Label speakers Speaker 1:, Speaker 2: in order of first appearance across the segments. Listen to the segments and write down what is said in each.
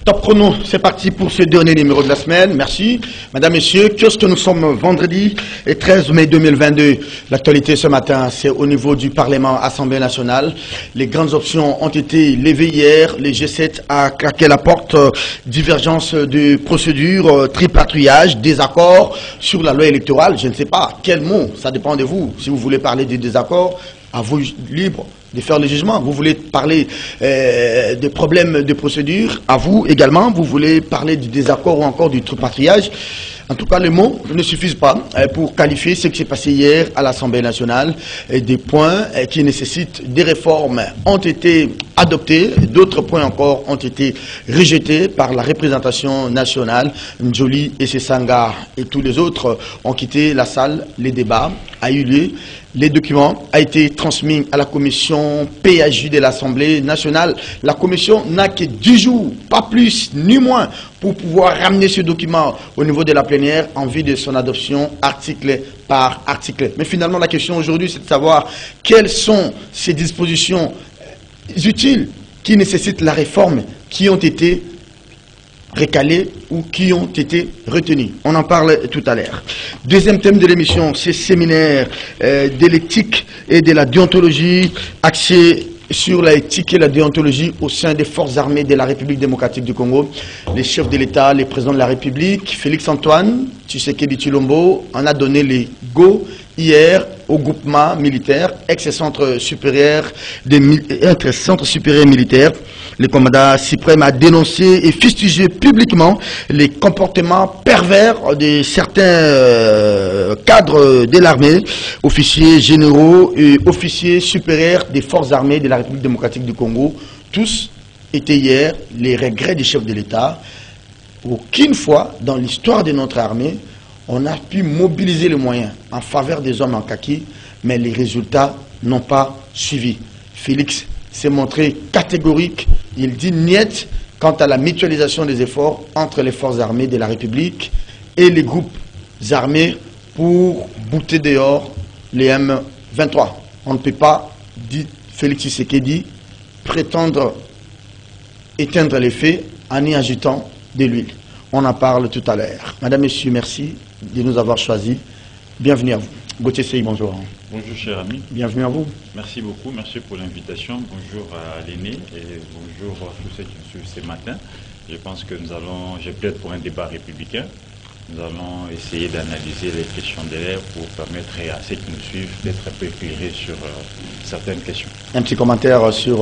Speaker 1: Top chrono, c'est parti pour ce dernier numéro de la semaine. Merci. Mesdames, Messieurs, puisque nous sommes vendredi 13 mai 2022, l'actualité ce matin, c'est au niveau du Parlement, Assemblée nationale. Les grandes options ont été levées hier. Les G7 a claqué la porte. Divergence de procédure, tripatouillage, désaccord sur la loi électorale. Je ne sais pas quel mot, ça dépend de vous. Si vous voulez parler des désaccords, à vous libre de faire le jugement. Vous voulez parler des problèmes de procédure, à vous également. Vous voulez parler du désaccord ou encore du tripatouillage. En tout cas, les mots ne suffisent pas pour qualifier ce qui s'est passé hier à l'Assemblée nationale. Des points qui nécessitent des réformes ont été adoptés, d'autres points encore ont été rejetés par la représentation nationale. Njoli et Sesanga et tous les autres ont quitté la salle. Les débats a eu lieu. Les documents ont été transmis à la commission PAJ de l'Assemblée nationale. La commission n'a que 10 jours, pas plus ni moins, pour pouvoir ramener ce document au niveau de la plénière en vue de son adoption article par article. Mais finalement, la question aujourd'hui, c'est de savoir quelles sont ces dispositions utiles qui nécessitent la réforme, qui ont été recalés ou qui ont été retenus. On en parle tout à l'heure. Deuxième thème de l'émission, c'est séminaire de l'éthique et de la déontologie, axé sur l'éthique et la déontologie au sein des forces armées de la République démocratique du Congo. Les chefs de l'État, les présidents de la République, Félix-Antoine Tshisekedi Tshilombo en a donné les go hier au groupement militaire, ex-centre supérieur militaire. Le commandant suprême a dénoncé et fustigé publiquement les comportements pervers de certains cadres de l'armée, officiers généraux et officiers supérieurs des forces armées de la République démocratique du Congo. Tous étaient hier les regrets des chefs de l'État. Aucune fois dans l'histoire de notre armée, on a pu mobiliser les moyens en faveur des hommes en kaki, mais les résultats n'ont pas suivi. Félix s'est montré catégorique. Il dit niet quant à la mutualisation des efforts entre les forces armées de la République et les groupes armés pour bouter dehors les M23. On ne peut pas, dit Félix Tshisekedi, prétendre éteindre les faits en y ajoutant de l'huile. On en parle tout à l'heure. Madame, Messieurs, merci de nous avoir choisis. Bienvenue à vous. Gauthier Sey, bonjour.
Speaker 2: Bonjour cher ami.
Speaker 1: Bienvenue à vous.
Speaker 2: Merci beaucoup, merci pour l'invitation. Bonjour à l'aîné et bonjour à tous ceux qui nous suivent ce matin. Je pense que je plaide pour un débat républicain. Nous allons essayer d'analyser les questions d'élèves pour permettre à ceux qui nous suivent d'être un peu éclairés sur certaines questions.
Speaker 1: Un petit commentaire sur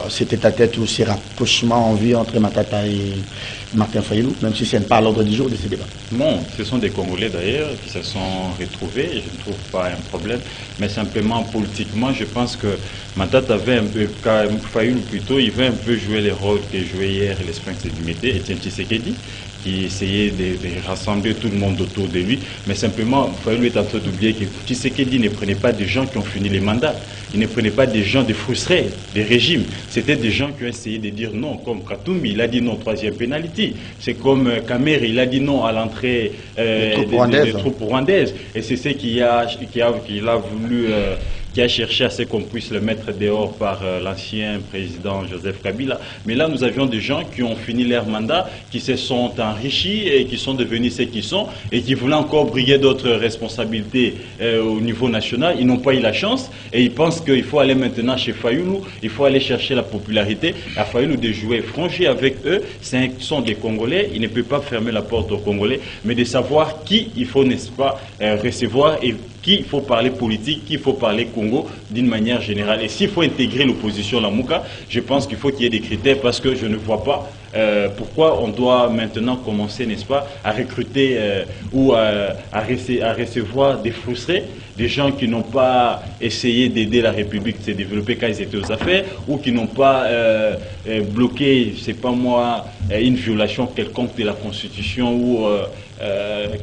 Speaker 1: cet état-tête ou ces rapprochements en vue entre Matata et Martin Fayulu, même si ce n'est pas à l'ordre du jour de ces débats.
Speaker 2: Non, ce sont des Congolais d'ailleurs qui se sont retrouvés, et je ne trouve pas un problème, mais simplement politiquement, je pense que Matata avait un peu, Fayulu plutôt, il veut un peu jouer les rôles que jouait hier les Sphinx du Mété, Etienne Tshisekedi, qui essayait de rassembler tout le monde autour de lui, mais simplement, Fayulu est en train d'oublier que Tshisekedi ne prenait pas des gens qui ont fini les mandats, il ne prenait pas des gens des frustrés, des régimes, c'était des gens qui ont essayé de dire non, comme Katumbi, il a dit non, troisième pénalité, c'est comme Kamere, il a dit non à l'entrée des troupes rwandaises, et c'est ce qu'il a voulu... qui a cherché à ce qu'on puisse le mettre dehors par l'ancien président Joseph Kabila. Mais là, nous avions des gens qui ont fini leur mandat, qui se sont enrichis et qui sont devenus ce qu'ils sont et qui voulaient encore briguer d'autres responsabilités au niveau national. Ils n'ont pas eu la chance et ils pensent qu'il faut aller maintenant chez Fayulu, il faut aller chercher la popularité. À Fayulu de jouer franchi avec eux, ce sont des Congolais, il ne peut pas fermer la porte aux Congolais, mais de savoir qui il faut, n'est-ce pas, recevoir et qui il faut parler politique, qui il faut parler Congo d'une manière générale. Et s'il faut intégrer l'opposition Lamuka, je pense qu'il faut qu'il y ait des critères parce que je ne vois pas pourquoi on doit maintenant commencer, n'est-ce pas, à recruter ou à recevoir des frustrés, des gens qui n'ont pas essayé d'aider la République à se développer quand ils étaient aux affaires ou qui n'ont pas bloqué, je sais pas moi, une violation quelconque de la Constitution ou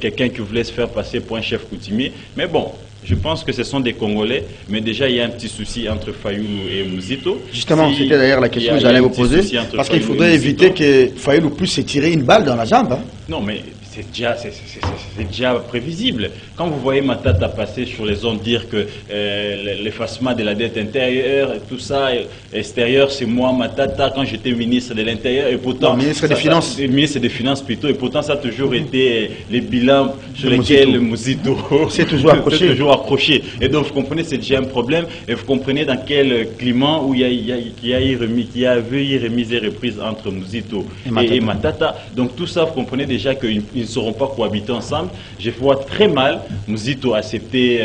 Speaker 2: quelqu'un qui voulait se faire passer pour un chef coutumier. Mais bon, je pense que ce sont des Congolais, mais déjà il y a un petit souci entre Fayulu et Muzito.
Speaker 1: Justement, c'était d'ailleurs la question que j'allais vous poser, parce qu'il faudrait éviter que Fayulu puisse se tirer une balle dans la jambe. Hein.
Speaker 2: Non, mais c'est déjà prévisible. Quand vous voyez Matata passer sur les ondes dire que l'effacement de la dette intérieure, et tout ça, extérieure, c'est moi, Matata, quand j'étais ministre de l'Intérieur, et pourtant...
Speaker 1: Non, ministre des Finances.
Speaker 2: Ministre des Finances plutôt, et pourtant ça a toujours été les bilans sur lesquels le Muzito
Speaker 1: c'est toujours accroché.
Speaker 2: toujours accroché. Et donc vous comprenez, c'est déjà un problème, et vous comprenez dans quel climat où il y a eu remise et reprise entre Muzito et Matata. Donc tout ça, vous comprenez déjà qu'ils ne sauront pas cohabiter ensemble. Je vois très mal Muzito accepter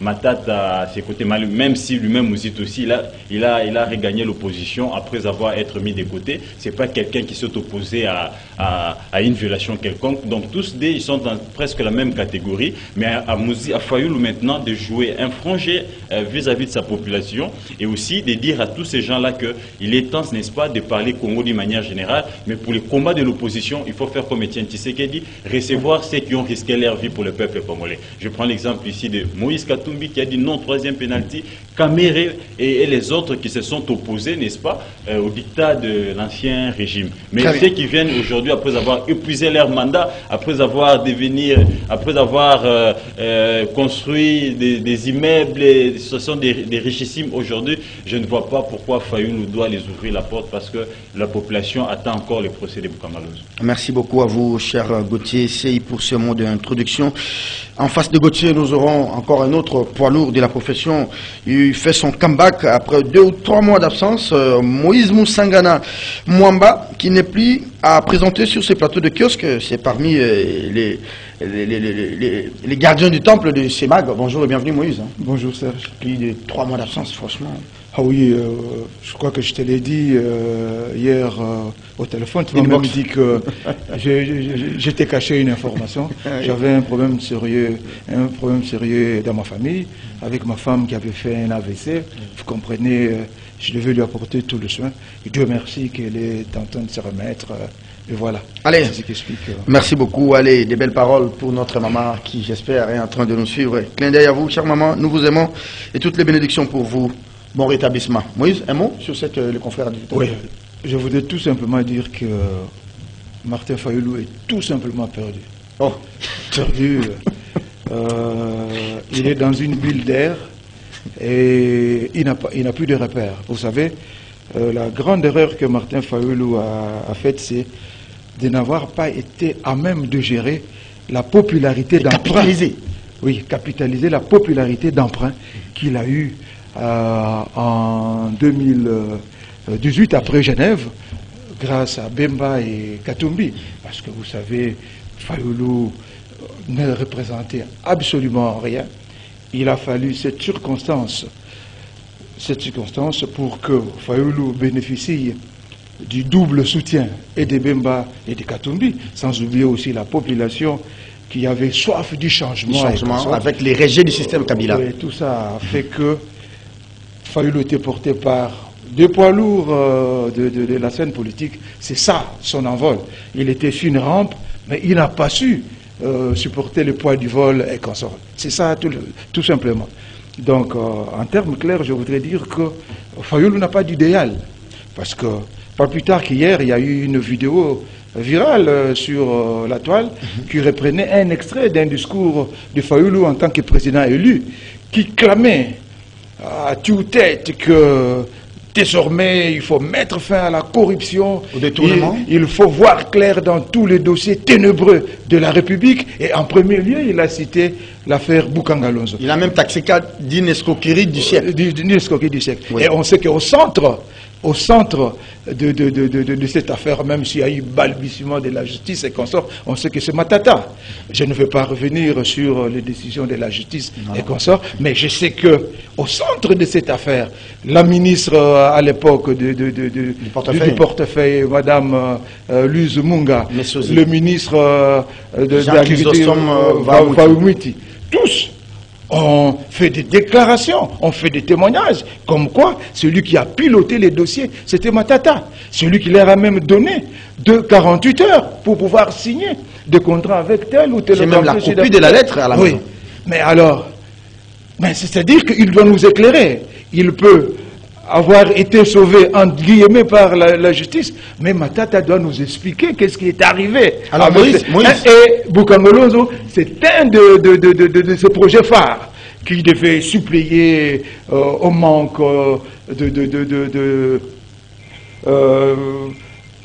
Speaker 2: Matata à ses côtés, même si lui-même Muzito aussi, il a regagné l'opposition après avoir été mis de côté. C'est pas quelqu'un qui s'est opposé à une violation quelconque. Donc tous ils sont dans presque la même catégorie. Mais à Fayulu maintenant de jouer un franc jeu vis-à-vis de sa population et aussi de dire à tous ces gens-là qu'il est temps, n'est-ce pas, de parler Congo d'une manière générale. Mais pour les combats de l'opposition, il faut faire comme Etienne Tshisekedi, recevoir ceux qui ont risqué leur vie pour le peuple congolais. Je prends l'exemple ici de Moïse Katumbi qui a dit non, troisième pénalty, Kamere et les autres qui se sont opposés, n'est-ce pas, au dictat de l'ancien régime. Mais ceux qui viennent aujourd'hui, après avoir épuisé leur mandat, après avoir construit des immeubles, ce sont des richissimes aujourd'hui, je ne vois pas pourquoi Fayulu doit les ouvrir la porte parce que la population attend encore le procès de Boukamalouz.
Speaker 1: Merci beaucoup à vous, cher Gauthier Sey, pour ce mot d'introduction. En face de Gauthier, nous aurons encore un autre poids lourd de la profession. Il fait son comeback après 2 ou 3 mois d'absence. Moïse Moussangana Mwamba, qui n'est plus à présenter sur ces plateaux de kiosque. C'est parmi les gardiens du temple de Semag. Bonjour et bienvenue Moïse.
Speaker 3: Bonjour Serge.
Speaker 1: Plus de 3 mois d'absence, franchement.
Speaker 3: Ah oui, je crois que je te l'ai dit hier au téléphone. Tu m'as même dit que j'étais caché une information. J'avais un problème sérieux dans ma famille, avec ma femme qui avait fait un AVC. Vous comprenez, je devais lui apporter tout le soin. Et Dieu merci qu'elle est en train de se remettre. Et voilà.
Speaker 1: Allez,
Speaker 3: c'est ce qui explique,
Speaker 1: merci beaucoup. Allez, des belles paroles pour notre maman qui, j'espère, est en train de nous suivre. Clin d'œil à vous, chère maman. Nous vous aimons et toutes les bénédictions pour vous. Bon rétablissement. Moïse, un mot sur le confrère du...
Speaker 3: Oui, je voudrais tout simplement dire que Martin Fayulu est tout simplement perdu.
Speaker 1: Oh,
Speaker 3: perdu. Il est dans une bulle d'air et il n'a plus de repères. Vous savez, la grande erreur que Martin Fayulu a faite, c'est de n'avoir pas été à même de gérer la popularité d'emprunt.
Speaker 1: Capitaliser.
Speaker 3: Oui, capitaliser la popularité d'emprunt qu'il a eue en 2018 après Genève, grâce à Bemba et Katumbi. Parce que vous savez, Fayulu ne représentait absolument rien. Il a fallu cette circonstance pour que Fayulu bénéficie du double soutien et de Bemba et de Katumbi, sans oublier aussi la population qui avait soif du changement.
Speaker 1: Avec les régés du système Kabila.
Speaker 3: Et tout ça a fait que Fayulu était porté par 2 poids lourds de la scène politique. C'est ça, son envol. Il était sur une rampe, mais il n'a pas su supporter le poids du vol et consort. C'est ça, tout simplement. Donc, en termes clairs, je voudrais dire que Fayulu n'a pas d'idéal. Parce que, pas plus tard qu'hier, il y a eu une vidéo virale sur la toile qui reprenait un extrait d'un discours de Fayulu en tant que président élu, qui clamait à tue-tête que désormais il faut mettre fin à la corruption,
Speaker 1: au détournement.
Speaker 3: Il faut voir clair dans tous les dossiers ténébreux de la République, et en premier lieu il a cité l'affaire Boukangalonzo.
Speaker 1: Il a même taxé d'une escroquerie du siècle.
Speaker 3: D'une escroquerie du siècle.
Speaker 1: Oui.
Speaker 3: Et on sait qu'au centre de cette affaire, même s'il y a eu balbutiement de la justice et consorts, on sait que c'est Matata. Je ne vais pas revenir sur les décisions de la justice et consorts, mais je sais que au centre de cette affaire, la ministre à l'époque du portefeuille, Madame Luz Munga, le ministre de l'agriculture, Vahumiti, tous ont fait des déclarations, ont fait des témoignages, comme quoi celui qui a piloté les dossiers, c'était Matata. Celui qui leur a même donné 48 heures pour pouvoir signer des contrats avec tel ou tel.
Speaker 1: C'est même la copie de la lettre à la maison.
Speaker 3: Mais alors, c'est-à-dire qu'il doit nous éclairer. Il peut avoir été sauvé, entre guillemets, par la justice. Mais Matata doit nous expliquer qu'est-ce qui est arrivé.
Speaker 1: Alors, Moïse.
Speaker 3: Et Bukangolonzo, c'est un de ces projets phares qui devait suppléer au manque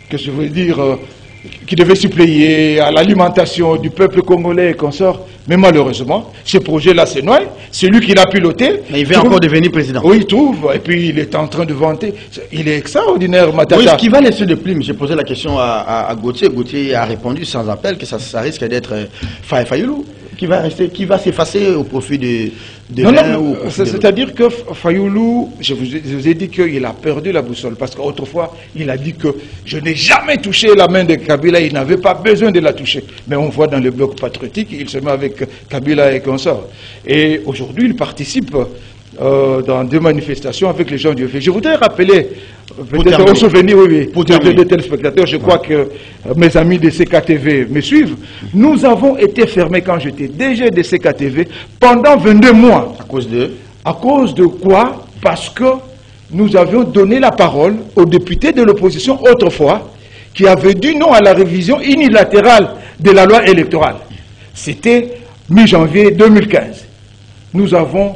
Speaker 3: qu'est-ce que je veux dire, qui devait suppléer à l'alimentation du peuple congolais et consorts. Mais malheureusement, ce projet-là s'est noyé. C'est lui qui l'a piloté.
Speaker 1: Mais il veut encore devenir président.
Speaker 3: Oui, il trouve. Et puis il est en train de vanter. Il est extraordinaire, Matata.
Speaker 1: Oui, ce qui va laisser de plume, j'ai posé la question à Gauthier. Gauthier a répondu sans appel que ça risque d'être Fayoulou qui va s'effacer au profit de
Speaker 3: non, c'est-à-dire que Fayoulou, je vous ai dit qu'il a perdu la boussole, parce qu'autrefois, il a dit que je n'ai jamais touché la main de Kabila, il n'avait pas besoin de la toucher. Mais on voit dans le bloc patriotique, il se met avec Kabila et consorts. Et aujourd'hui, il participe dans deux manifestations avec les gens du FI. Je voudrais rappeler, peut-être au souvenir de téléspectateurs, je crois que mes amis de CKTV me suivent. Nous avons été fermés quand j'étais DG de CKTV pendant 22 mois.
Speaker 1: À cause de?
Speaker 3: À cause de quoi? Parce que nous avions donné la parole aux députés de l'opposition autrefois qui avaient dit non à la révision unilatérale de la loi électorale. C'était mi-janvier 2015. Nous avons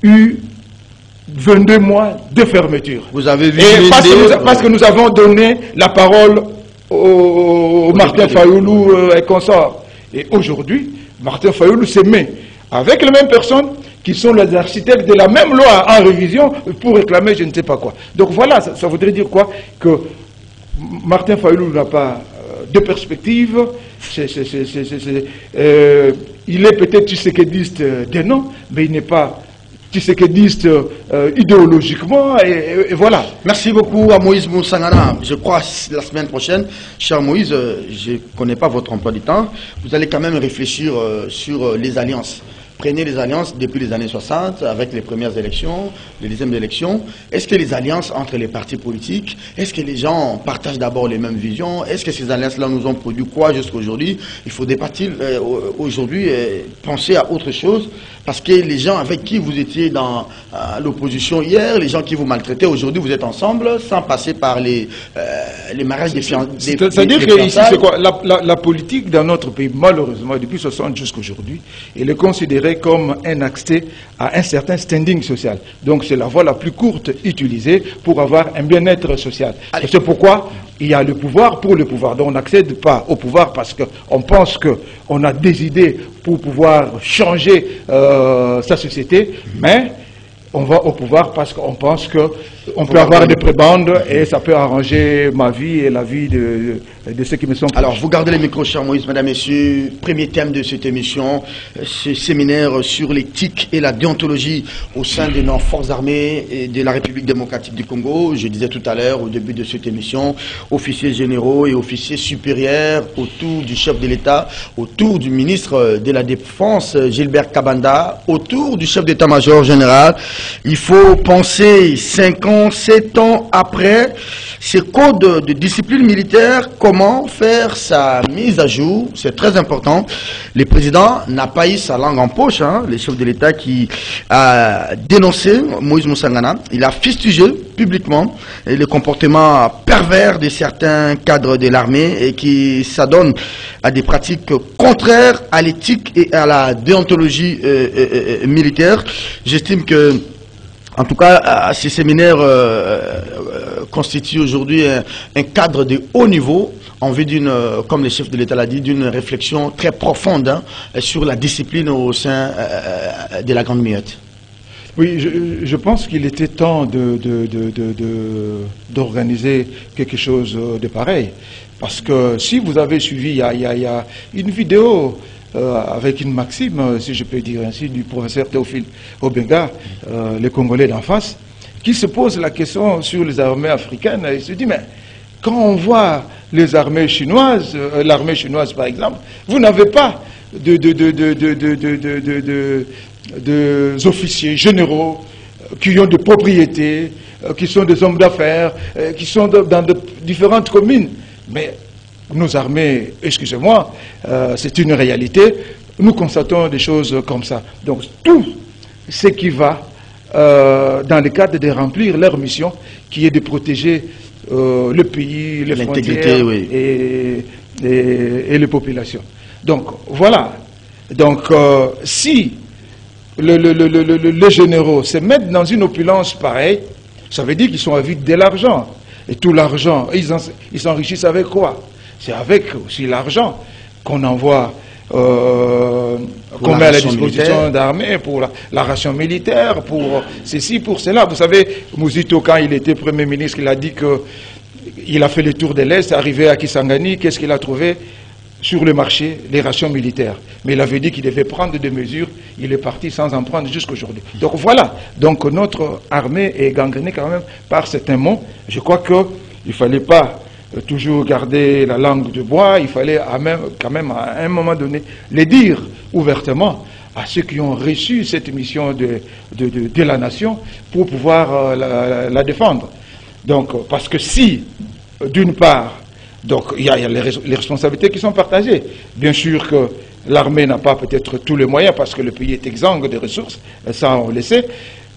Speaker 3: eu 22 mois de fermeture.
Speaker 1: Vous avez vu
Speaker 3: parce que nous avons donné la parole au Martin Fayoulou et consorts. Et aujourd'hui, Martin Fayoulou se met avec les mêmes personnes qui sont les architectes de la même loi en révision pour réclamer je ne sais pas quoi. Donc voilà, ça voudrait dire quoi? Que Martin Fayoulou n'a pas de perspective. Il est peut-être tshisekidiste des noms, mais il n'est pas tshisekidiste idéologiquement, et voilà.
Speaker 1: Merci beaucoup à Moïse Moussangana. Je crois la semaine prochaine, cher Moïse, je ne connais pas votre emploi du temps, vous allez quand même réfléchir sur les alliances. Prenez les alliances depuis les années 60, avec les premières élections, les deuxièmes élections. Est-ce que les alliances entre les partis politiques, est-ce que les gens partagent d'abord les mêmes visions? Est-ce que ces alliances-là nous ont produit quoi jusqu'à aujourd'hui? Il faut départir aujourd'hui penser à autre chose, parce que les gens avec qui vous étiez dans l'opposition hier, les gens qui vous maltraitaient, aujourd'hui vous êtes ensemble, sans passer par les mariages des fiançailles.
Speaker 3: C'est-à-dire que ici, c'est quoi? La politique dans notre pays, malheureusement, depuis 60 jusqu'à aujourd'hui, elle est considérée comme un accès à un certain standing social. Donc c'est la voie la plus courte utilisée pour avoir un bien-être social. C'est pourquoi il y a le pouvoir pour le pouvoir. Donc on n'accède pas au pouvoir parce qu'on pense qu'on a des idées pour pouvoir changer sa société, mais on va au pouvoir parce qu'on pense qu'on peut avoir des prébendes et ça peut arranger ma vie et la vie de ceux qui me sont proches.
Speaker 1: Alors, vous gardez les micros, cher Moïse, mesdames, messieurs. Premier thème de cette émission, ce séminaire sur l'éthique et la déontologie au sein de nos forces armées et de la République démocratique du Congo. Je disais tout à l'heure, au début de cette émission, officiers généraux et officiers supérieurs autour du chef de l'État, autour du ministre de la Défense, Gilbert Kabanda, autour du chef d'état-major général. Il faut penser 5 ans, 7 ans après ces codes de discipline militaire, comment faire sa mise à jour, c'est très important. Le président n'a pas eu sa langue en poche, hein, le chef de l'État qui a dénoncé Moïse Moussangana, il a fustigé publiquement le comportement pervers de certains cadres de l'armée et qui s'adonnent à des pratiques contraires à l'éthique et à la déontologie militaire. J'estime que en tout cas, ces séminaires constituent aujourd'hui un cadre de haut niveau en vue d'une, comme le chef de l'État l'a dit, d'une réflexion très profonde hein, sur la discipline au sein de la Grande Muette.
Speaker 3: Oui, je pense qu'il était temps d'organiser quelque chose de pareil. Parce que si vous avez suivi, il y a une vidéo avec une maxime, si je peux dire ainsi, du professeur Théophile Obenga, le Congolais d'en face, qui se pose la question sur les armées africaines. Il se dit, mais quand on voit les armées chinoises, l'armée chinoise par exemple, vous n'avez pas des officiers généraux qui ont des propriétés, qui sont des hommes d'affaires, qui sont dans de différentes communes. Mais nos armées, excusez-moi, c'est une réalité, nous constatons des choses comme ça. Donc tout ce qui va dans le cadre de remplir leur mission, qui est de protéger le pays, les frontières
Speaker 1: oui.
Speaker 3: et les populations. Donc, voilà. Donc, si les généraux se mettent dans une opulence pareille, ça veut dire qu'ils sont avides de l'argent. Et tout l'argent, ils s'enrichissent avec quoi? C'est avec aussi l'argent qu'on envoie, qu'on met à la disposition d'armée pour la ration militaire, pour ceci, pour cela. Vous savez, Mouzito, quand il était Premier ministre, il a dit qu'il a fait le tour de l'Est, arrivé à Kisangani, qu'est-ce qu'il a trouvé? Sur le marché, les rations militaires. Mais il avait dit qu'il devait prendre des mesures, il est parti sans en prendre jusqu'à aujourd'hui. Donc voilà, donc notre armée est gangrénée quand même par certains mots. Je crois qu'il ne fallait pas toujours garder la langue de bois, il fallait quand même à un moment donné les dire ouvertement à ceux qui ont reçu cette mission de la nation pour pouvoir la défendre. Donc, parce que si, d'une part, donc il y a les responsabilités qui sont partagées. Bien sûr que l'armée n'a pas peut-être tous les moyens parce que le pays est exsangue de ressources, ça on le sait,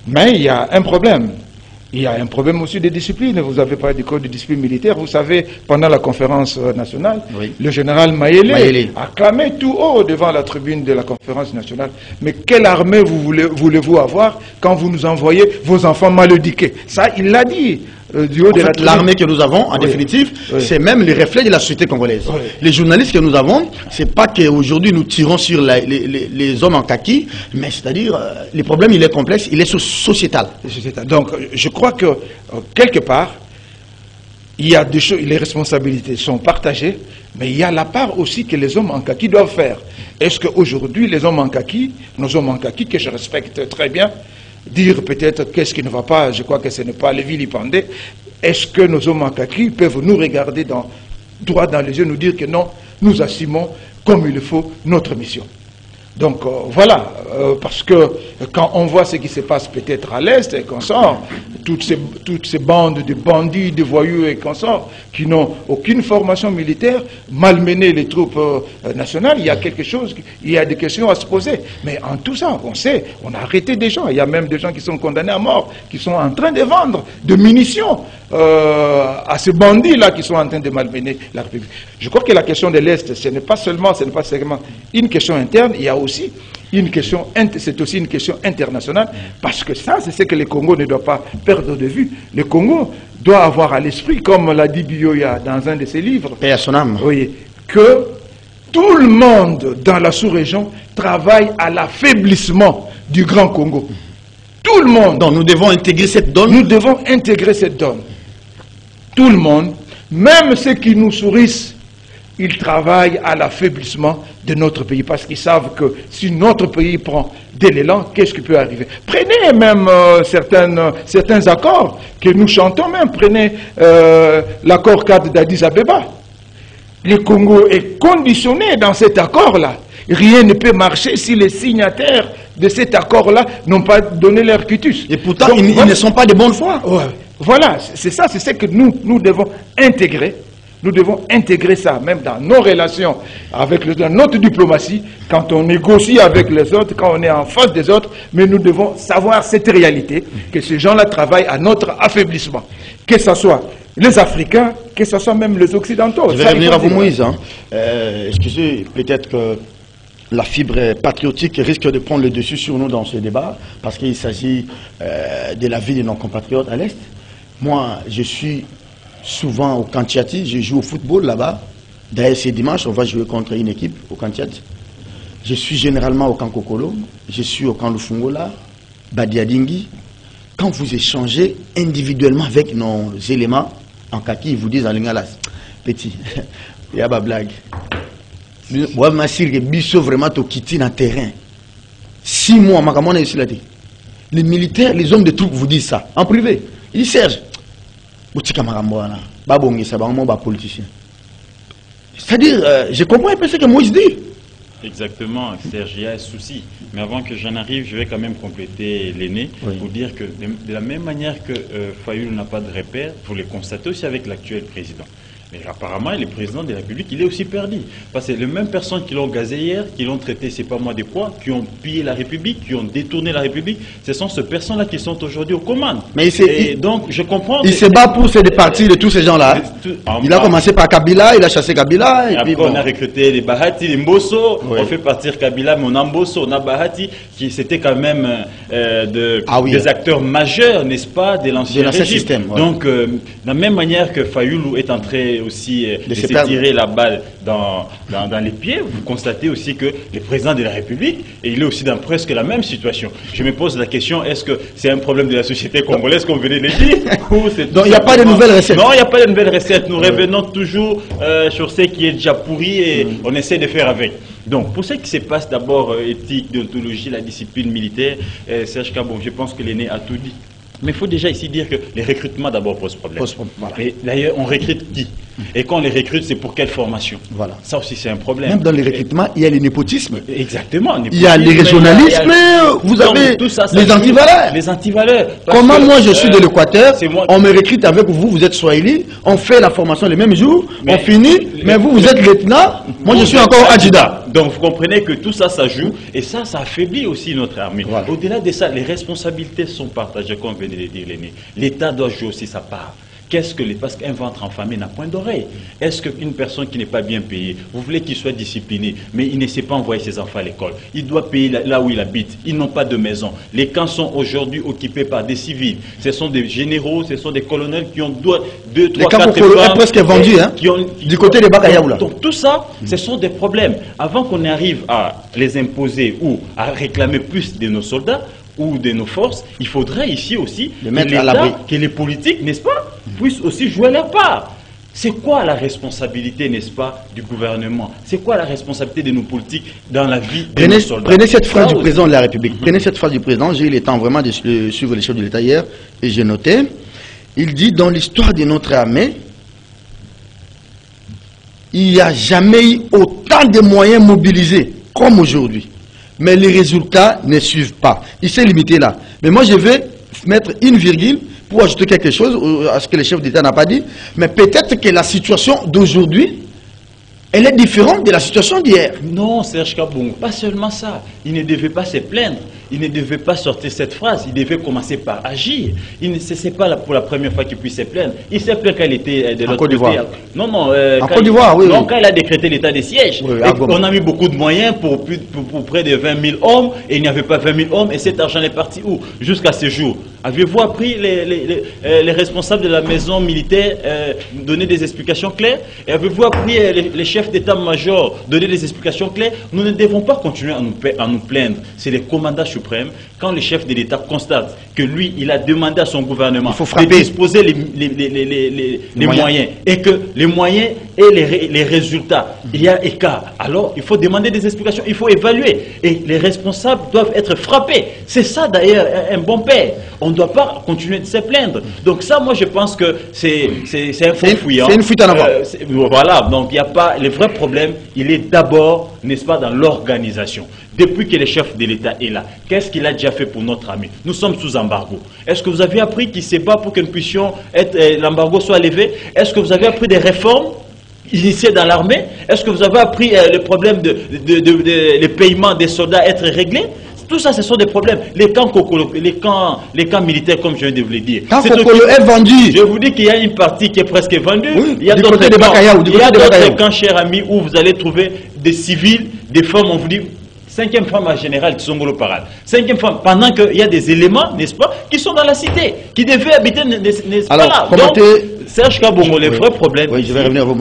Speaker 3: mais il y a un problème. Il y a un problème aussi de discipline. Vous avez parlé du code de discipline militaire. Vous savez, pendant la conférence nationale, oui, le général Mayele a clamé tout haut devant la tribune de la conférence nationale. Mais quelle armée voulez-vous avoir quand vous nous envoyez vos enfants mal éduqués? Ça, il l'a dit. Du haut de
Speaker 1: l'armée que nous avons, en définitive, c'est même le reflet de la société congolaise. Oui. Les journalistes que nous avons, c'est pas qu'aujourd'hui nous tirons sur les hommes en kaki, mais c'est-à-dire, le problème, il est complexe, il est sociétal.
Speaker 3: Donc, je crois que, quelque part, il y a des choses, les responsabilités sont partagées, mais il y a la part aussi que les hommes en kaki doivent faire. Est-ce qu'aujourd'hui, les hommes en kaki, nos hommes en kaki, que je respecte très bien, dire peut-être qu'est-ce qui ne va pas, je crois que ce n'est pas les vilipender. Est-ce que nos hommes en kaki peuvent nous regarder droit dans les yeux, nous dire que non, nous assumons comme il le faut notre mission? Donc voilà, parce que quand on voit ce qui se passe peut-être à l'Est et qu'on sort, toutes ces bandes de bandits, de voyous et qu'on sort, qui n'ont aucune formation militaire, malmener les troupes nationales, il y a quelque chose, il y a des questions à se poser. Mais en tout ça, on sait, on a arrêté des gens, il y a même des gens qui sont condamnés à mort, qui sont en train de vendre de munitions à ces bandits-là qui sont en train de malmener la République. Je crois que la question de l'Est, ce n'est pas seulement une question interne, il y a aussi une question, c'est aussi une question internationale, parce que ça, c'est ce que le Congo ne doit pas perdre de vue. Le Congo doit avoir à l'esprit, comme l'a dit Biyoya dans un de ses livres,
Speaker 1: paix à son âme,
Speaker 3: oui, que tout le monde dans la sous-région travaille à l'affaiblissement du Grand Congo. Tout le monde.
Speaker 1: Donc nous devons intégrer cette donne.
Speaker 3: Nous devons intégrer cette donne. Tout le monde, même ceux qui nous sourissent, ils travaillent à l'affaiblissement de notre pays parce qu'ils savent que si notre pays prend de l'élan, qu'est-ce qui peut arriver? Prenez même certains accords que nous chantons même. Prenez l'accord cadre d'Addis Abeba. Le Congo est conditionné dans cet accord-là. Rien ne peut marcher si les signataires de cet accord-là n'ont pas donné leur quitus.
Speaker 1: Et pourtant, donc, ils ne sont pas de bonne foi.
Speaker 3: Ouais. Voilà, c'est ça, c'est ce que nous devons intégrer. Nous devons intégrer ça, même dans nos relations, dans notre diplomatie, quand on négocie avec les autres, quand on est en face des autres, mais nous devons savoir cette réalité, que ces gens-là travaillent à notre affaiblissement. Que ce soit les Africains, que ce soit même les Occidentaux.
Speaker 1: Je vais revenir à vous, Moïse. Hein. Excusez, peut-être que la fibre patriotique risque de prendre le dessus sur nous dans ce débat, parce qu'il s'agit de la vie de nos compatriotes à l'Est. Moi, je suis souvent au Kantiati, je joue au football là-bas. D'ailleurs, ce dimanche, on va jouer contre une équipe au Kantiati. Je suis généralement au Kankokolo, je suis au Kanlufungola, Badiadingi. Quand vous échangez individuellement avec nos éléments en kaki, ils vous disent en lingalas, petit, il y a pas de blague. Moi, je m'assure que Bisso vraiment te quitte dans le terrain. 6 mois, ma ici là. Les militaires, les hommes de troupes vous disent ça, en privé. Ils disent Serge, c'est-à-dire, je comprends un peu ce que Moïse dit.
Speaker 2: Exactement, Serge, il y a un souci. Mais avant que j'en arrive, je vais quand même compléter l'aîné pour dire que de la même manière que Fayoul n'a pas de repère, vous le constatez aussi avec l'actuel président. Mais apparemment, le président de la République, il est aussi perdu. Parce que les mêmes personnes qui l'ont gazé hier, qui l'ont traité, c'est pas moi de quoi, qui ont pillé la République, qui ont détourné la République, ce sont ces personnes-là qui sont aujourd'hui aux commandes.
Speaker 1: Mais
Speaker 2: donc, je comprends.
Speaker 1: Il se bat pour se départir de tous ces gens-là. Il a commencé par Kabila, il a chassé Kabila. Et
Speaker 2: après,
Speaker 1: puis,
Speaker 2: on a recruté les Bahati, les Mbosso.
Speaker 1: Oui.
Speaker 2: On fait partir Kabila, mais on a Mbosso, on a Bahati, qui c'était quand même des acteurs majeurs, n'est-ce pas, de l'ancien
Speaker 1: système. Ouais.
Speaker 2: Donc, de la même manière que Fayoulou est entré aussi de se tirer la balle dans les pieds, vous constatez aussi que le président de la République, et il est aussi dans presque la même situation. Je me pose la question, est-ce que c'est un problème de la société congolaise qu'on venait de le dire?
Speaker 1: Donc il n'y a pas de nouvelles recettes?
Speaker 2: Non, il n'y a pas de nouvelles recettes. Nous revenons toujours sur ce qui est déjà pourri et on essaie de faire avec. Donc, pour ce qui se passe d'abord, éthique, déontologie, la discipline militaire, Serge Kabon, je pense que l'aîné a tout dit. Mais il faut déjà ici dire que les recrutements d'abord posent problème.
Speaker 1: Voilà.
Speaker 2: Et d'ailleurs, on recrute qui? Et quand on les recrute, c'est pour quelle formation?
Speaker 1: Voilà.
Speaker 2: Ça aussi, c'est un problème.
Speaker 1: Même dans les recrutements, il y a le népotisme.
Speaker 2: Exactement.
Speaker 1: Il y a les régionalismes, vous avez les antivaleurs.
Speaker 2: Les antivaleurs.
Speaker 1: Comment moi je suis de l'Équateur, on me recrute avec vous, vous êtes Swahili, on fait la formation le même jour, on finit, mais vous êtes lieutenant, moi je suis encore adjudant.
Speaker 2: Donc vous comprenez que tout ça, ça joue, et ça affaiblit aussi notre armée. Voilà. Au-delà de ça, les responsabilités sont partagées, comme venait de le dire l'aîné. L'État doit jouer aussi sa part. Parce qu'un ventre enfamé n'a point d'oreille. Est-ce qu'une personne qui n'est pas bien payée, vous voulez qu'il soit discipliné, mais il ne sait pas envoyer ses enfants à l'école, il doit payer là où il habite, ils n'ont pas de maison. Les camps sont aujourd'hui occupés par des civils, ce sont des généraux, ce sont des colonels qui ont 2, 3, 4
Speaker 1: femmes presque vendus, hein, du côté des Bakayaoula.
Speaker 2: Donc tout ça, ce sont des problèmes. Avant qu'on arrive à les imposer ou à réclamer plus de nos soldats, ou de nos forces, il faudrait ici aussi que les politiques, n'est-ce pas, puissent aussi jouer leur part. C'est quoi la responsabilité, n'est-ce pas, du gouvernement? C'est quoi la responsabilité de nos politiques dans la vie de nos soldats?
Speaker 1: Prenez cette phrase du président de la République. Prenez cette phrase du président. J'ai eu le temps vraiment de suivre les chefs de l'État hier et j'ai noté. Il dit, dans l'histoire de notre armée, il n'y a jamais eu autant de moyens mobilisés comme aujourd'hui. Mais les résultats ne suivent pas. Il s'est limité là. Mais moi, je vais mettre une virgule pour ajouter quelque chose à ce que le chef d'État n'a pas dit. Mais peut-être que la situation d'aujourd'hui, elle est différente de la situation d'hier.
Speaker 2: Non, Serge Kabon, pas seulement ça. Il ne devait pas se plaindre. Il ne devait pas sortir cette phrase. Il devait commencer par agir. Ce n'est pas pour la première fois qu'il puisse se plaindre. Il s'est plaint quand il était de l'autre côté. Non, non.
Speaker 1: En Côte d'Ivoire, oui.
Speaker 2: Non, quand il a décrété l'état de siège. Oui, on a mis beaucoup de moyens pour près de 20 000 hommes. Et il n'y avait pas 20 000 hommes. Et cet argent est parti où? Jusqu'à ce jour. Avez-vous appris les responsables de la maison militaire donner des explications claires? Et avez-vous appris les chefs d'état-major donner des explications claires? Nous ne devons pas continuer à nous plaindre. C'est les commandants suprêmes. Quand le chef de l'État constate que lui, il a demandé à son gouvernement de disposer les moyens et que les moyens et les résultats, il y a écart. Alors, il faut demander des explications, il faut évaluer. Et les responsables doivent être frappés. C'est ça d'ailleurs un bon père. On ne doit pas continuer de se plaindre. Donc ça, moi, je pense que c'est un faux fouillant.
Speaker 1: C'est une fuite en avant.
Speaker 2: Voilà, donc il n'y a pas... Le vrai problème, il est d'abord, n'est-ce pas, dans l'organisation. Depuis que le chef de l'État est là, qu'est-ce qu'il a déjà fait pour notre armée? Nous sommes sous embargo. Est-ce que vous avez appris qu'il se bat pour que nous puissions l'embargo soit levé? Est-ce que vous avez appris des réformes initiées dans l'armée? Est-ce que vous avez appris le problème les paiements des soldats être réglés? Tout ça, ce sont des problèmes. Les camps militaires, comme je viens de vous le dire.
Speaker 1: Quand Kokolo est vendu.
Speaker 2: Je vous dis qu'il y a une partie qui est presque vendue.
Speaker 1: Oui,
Speaker 2: il y a d'autres camps, chers amis, où vous allez trouver des civils, des femmes, on vous dit, 5e femme en général, Tsongolo Parade. 5e femme, pendant qu'il y a des éléments, n'est-ce pas, qui sont dans la cité, qui devaient habiter, n'est-ce pas là. Donc, Serge Kabongo, le vrai problème,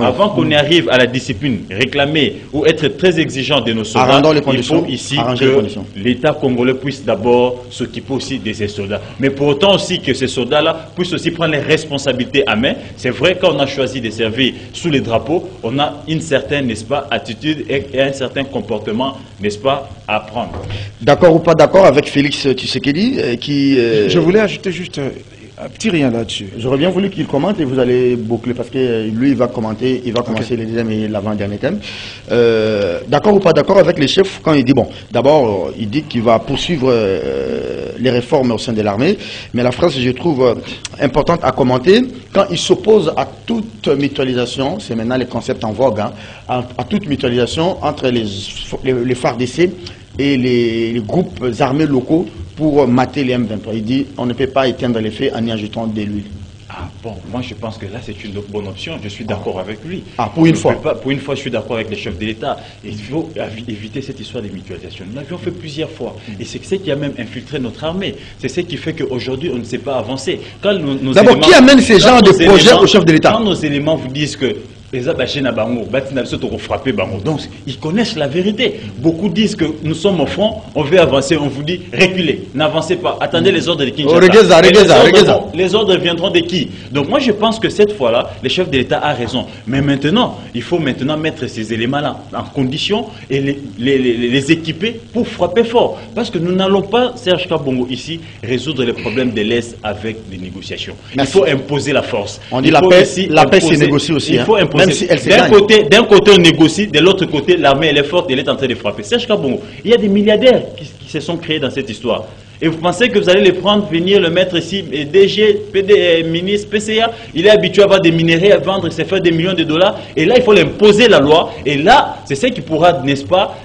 Speaker 2: avant qu'on arrive à la discipline réclamée ou être très exigeant de nos soldats, il faut ici que l'État congolais puisse d'abord s'occuper aussi de ces soldats. Mais pour autant aussi que ces soldats-là puissent aussi prendre les responsabilités à main. C'est vrai, quand on a choisi de servir sous les drapeaux, on a une certaine, n'est-ce pas, attitude et un certain comportement, n'est-ce pas, à prendre.
Speaker 1: D'accord ou pas d'accord avec Félix Tshisekedi qui...
Speaker 3: Je voulais ajouter juste Un petit rien là-dessus.
Speaker 1: J'aurais bien voulu qu'il commente et vous allez boucler parce que lui, il va commenter, il va commencer les deuxième et l'avant-dernier thème. D'accord ou pas d'accord avec les chefs quand il dit, bon, d'abord, il dit qu'il va poursuivre les réformes au sein de l'armée, mais la phrase, je trouve importante à commenter, quand il s'oppose à toute mutualisation, c'est maintenant les concepts en vogue, hein, à toute mutualisation entre les FARDC et les groupes armés locaux pour mater les M23. Il dit on ne peut pas éteindre les feux en y ajoutant de l'huile.
Speaker 2: Ah bon, moi je pense que là c'est une bonne option, je suis d'accord avec lui.
Speaker 1: Ah, pour une fois.
Speaker 2: Pour une fois, je suis d'accord avec les chefs de l'État. Il faut éviter cette histoire de mutualisation. Nous l'avions fait plusieurs fois. Et c'est ce qui a même infiltré notre armée. C'est ce qui fait qu'aujourd'hui on ne sait pas avancer.
Speaker 1: D'abord, qui amène ces genres de projets au chef de l'État?
Speaker 2: Quand nos éléments vous disent que donc ils connaissent la vérité. Beaucoup disent que nous sommes au front, on veut avancer, on vous dit reculez, n'avancez pas, attendez les ordres de Kinshasa. Les ordres viendront de qui? Donc moi je pense que cette fois-là, le chef de l'État a raison. Mais maintenant, il faut maintenant mettre ces éléments-là en condition et les équiper pour frapper fort. Parce que nous n'allons pas, Serge Kabongo, ici, résoudre les problèmes de l'Est avec des négociations.
Speaker 1: Merci.
Speaker 2: Il faut imposer la force.
Speaker 1: On dit la paix se négocie aussi.
Speaker 2: Il faut imposer. Si d'un côté on négocie, de l'autre côté l'armée elle est forte, elle est en train de frapper. Serge Kabongo, il y a des milliardaires qui se sont créés dans cette histoire. Et vous pensez que vous allez les prendre, venir le mettre ici, et DG, PD, ministre, PCA, il est habitué à avoir des minéraux, à vendre, il s'est fait des millions de dollars. Et là, il faut l'imposer la loi. Et là, c'est ce qui pourra, n'est-ce pas,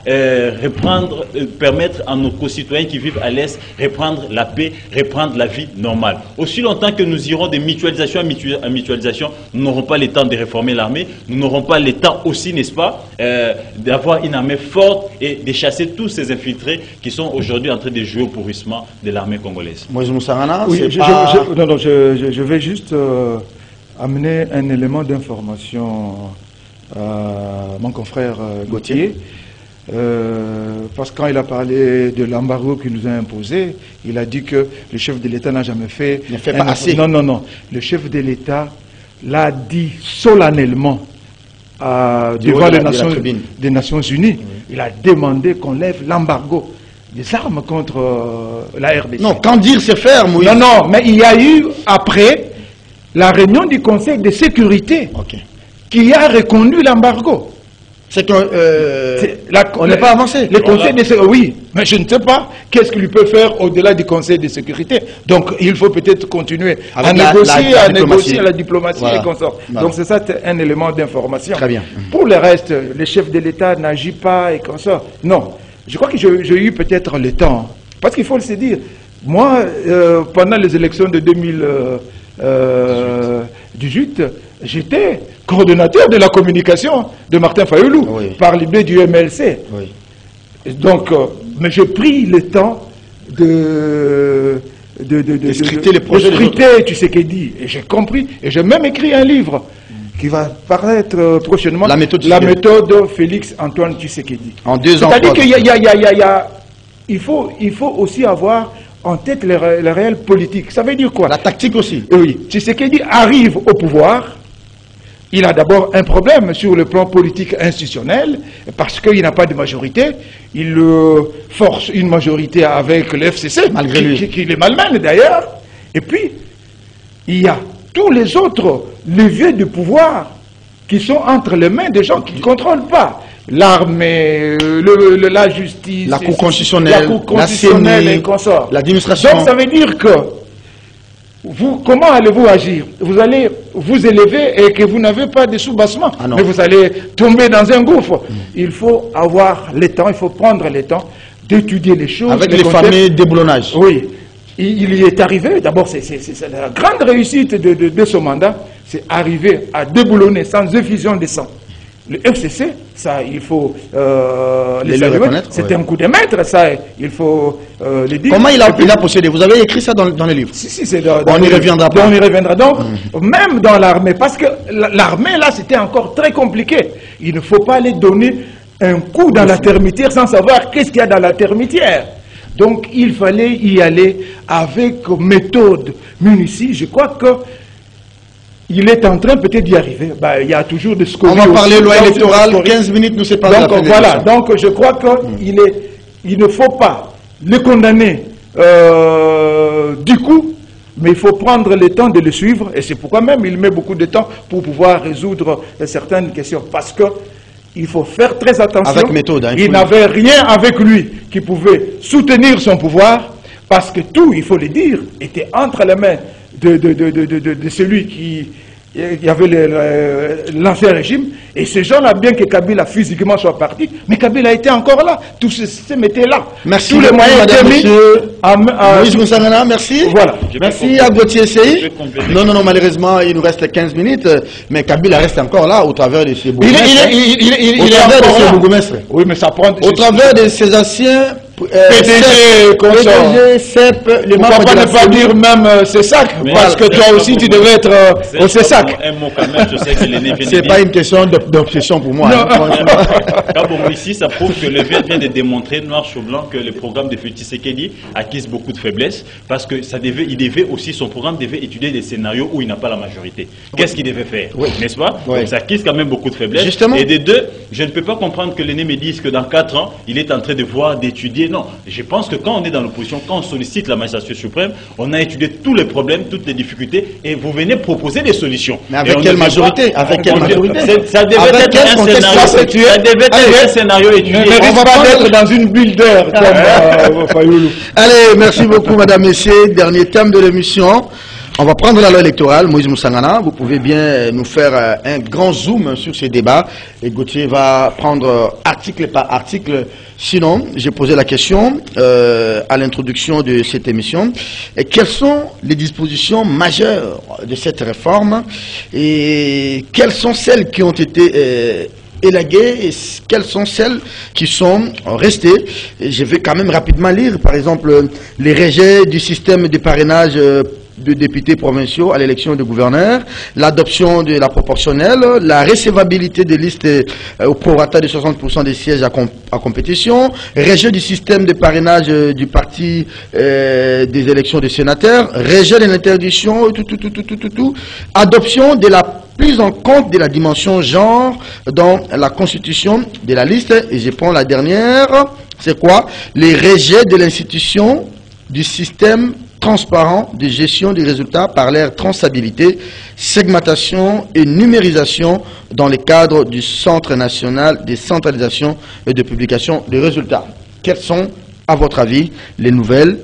Speaker 2: permettre à nos concitoyens qui vivent à l'Est, reprendre la paix, reprendre la vie normale. Aussi longtemps que nous irons de mutualisation à mutualisation, nous n'aurons pas le temps de réformer l'armée, nous n'aurons pas le temps aussi, n'est-ce pas, d'avoir une armée forte et de chasser tous ces infiltrés qui sont aujourd'hui en train de jouer au pourrissement de l'armée congolaise.
Speaker 1: Moïse Moussarana,
Speaker 3: oui, je vais juste amener un élément d'information à mon confrère Gauthier. Parce que quand il a parlé de l'embargo qu'il nous a imposé, il a dit que le chef de l'État n'a jamais fait...
Speaker 1: Il ne fait pas assez.
Speaker 3: Non. Le chef de l'État l'a dit solennellement devant les Nations Unies. Oui. Il a demandé qu'on lève l'embargo des armes contre la RDC.
Speaker 1: Non, quand dire c'est faire, Moïse.
Speaker 3: Non, mais il y a eu, après, la réunion du Conseil de sécurité qui a reconnu l'embargo.
Speaker 1: C'est qu'on n'est pas avancé.
Speaker 3: Le Conseil de sécurité, oui, mais je ne sais pas qu'est-ce qu'il peut faire au-delà du Conseil de sécurité. Donc, il faut peut-être continuer à négocier la diplomatie et consorts. Donc, c'est ça un élément d'information.
Speaker 1: Très bien.
Speaker 3: Pour le reste, le chef de l'État n'agit pas et consorts. Non. Je crois que j'ai eu peut-être le temps, parce qu'il faut le se dire. Moi, pendant les élections de 2018, j'étais coordonnateur de la communication de Martin Fayoulou, par le biais du MLC. Oui. Donc, mais j'ai pris le temps de
Speaker 1: scruter les projets.
Speaker 3: Tu sais qu'il dit. Et j'ai compris, et j'ai même écrit un livre qui va paraître prochainement, la méthode Félix Antoine Tshisekedi.
Speaker 1: En 2 ans.
Speaker 3: C'est-à-dire qu'il faut aussi avoir en tête les réels politiques. Ça veut dire quoi?
Speaker 1: La tactique aussi.
Speaker 3: Oui. Tshisekedi arrive au pouvoir. Il a d'abord un problème sur le plan politique institutionnel, parce qu'il n'a pas de majorité. Il force une majorité avec le FCC,
Speaker 1: malgré lui.
Speaker 3: Qui les malmène d'ailleurs. Et puis, il y a tous les autres leviers de pouvoir qui sont entre les mains des gens qui ne contrôlent pas. L'armée, la justice,
Speaker 1: la Cour constitutionnelle, la CENI,
Speaker 3: et consorts.
Speaker 1: L'administration.
Speaker 3: Donc ça veut dire que comment allez-vous agir? Vous allez vous élever et que vous n'avez pas de soubassement, mais vous allez tomber dans un gouffre. Il faut avoir le temps, il faut prendre le temps d'étudier les choses.
Speaker 1: Avec les fameux déboulonnages.
Speaker 3: Oui. Il y est arrivé, d'abord c'est la grande réussite de ce mandat, c'est arriver à déboulonner sans effusion de sang. Le FCC, ça il faut les reconnaître. C'est un coup de maître, ça il faut le dire.
Speaker 1: Comment il a procédé? Vous avez écrit ça dans le livre?
Speaker 3: Si, c'est
Speaker 1: on y reviendra.
Speaker 3: On y reviendra. Donc, même dans l'armée, parce que l'armée là c'était encore très compliqué. Il ne faut pas aller donner un coup dans la termitière sans savoir qu'est-ce qu'il y a dans la termitière. Donc, il fallait y aller avec méthode Munici. Je crois que il est en train peut-être d'y arriver. Il y a toujours des scores.
Speaker 1: On va parler loi électorale, 15 minutes nous séparent.
Speaker 3: Donc, voilà. Donc, je crois qu'il il ne faut pas le condamner du coup, Mais il faut prendre le temps de le suivre, et c'est pourquoi même il met beaucoup de temps pour pouvoir résoudre certaines questions. Parce que il faut faire très attention.
Speaker 1: Avec méthode. Hein,
Speaker 3: il n'avait rien avec lui qui pouvait soutenir son pouvoir, parce que tout, il faut le dire, était entre les mains de celui qui... Il y avait l'ancien régime, et ces gens-là, bien que Kabila physiquement soit parti, mais Kabila était encore là, tous se mettaient là.
Speaker 1: Merci,
Speaker 3: tous les moyens étaient mis
Speaker 1: Moïse Moussangana, merci.
Speaker 3: Voilà.
Speaker 1: Merci à Gauthier Sey. Non, malheureusement, il nous reste 15 minutes, mais Kabila reste encore là au travers de ses bourgmestres.
Speaker 3: Oui, mais ça prend...
Speaker 1: Au travers de ses anciens...
Speaker 3: PDG,
Speaker 1: CEP, le
Speaker 3: pourquoi pas ne pas dire même CESAC, parce que toi aussi tu devais être au CESAC.
Speaker 1: C'est pas une question d'obsession pour moi.
Speaker 2: Ici, ça prouve que le vient de démontrer noir sur blanc que le programme de Tshisekedi acquise beaucoup de faiblesses, parce que son programme devait étudier des scénarios où il n'a pas la majorité. Qu'est-ce qu'il devait faire, n'est-ce pas? Donc ça acquise quand même beaucoup de faiblesses.
Speaker 1: Justement.
Speaker 2: Et des deux, je ne peux pas comprendre que l'aîné me dise que dans 4 ans, il est en train de voir, d'étudier. Non, je pense que quand on est dans l'opposition, quand on sollicite la magistrature suprême, on a étudié tous les problèmes, toutes les difficultés, et vous venez proposer des solutions.
Speaker 1: Mais avec quelle majorité? Avec quelle majorité?
Speaker 2: Ça devait être un scénario étudié.
Speaker 3: On va pas être dans une bulle d'air comme Fayoulou.
Speaker 1: Allez, merci beaucoup, madame, messieurs. Dernier thème de l'émission. On va prendre la loi électorale. Moïse Moussangana, vous pouvez bien nous faire un grand zoom sur ces débats. Et Gauthier va prendre article par article. Sinon, j'ai posé la question à l'introduction de cette émission. Et quelles sont les dispositions majeures de cette réforme et quelles sont celles qui ont été élaguées et quelles sont celles qui sont restées? Et je vais quand même rapidement lire, par exemple, les rejets du système de parrainage de députés provinciaux à l'élection de gouverneurs, l'adoption de la proportionnelle, la recevabilité des listes au prorata de 60% des sièges à compétition, rejet du système de parrainage du parti des élections des sénateurs, rejet de l'interdiction, adoption de la prise en compte de la dimension genre dans la constitution de la liste. Et je prends la dernière, c'est quoi? Les rejets de l'institution du système transparent de gestion des résultats par leur traçabilité, segmentation et numérisation dans le cadre du Centre national de centralisation et de publication des résultats. Quelles sont, à votre avis, les nouvelles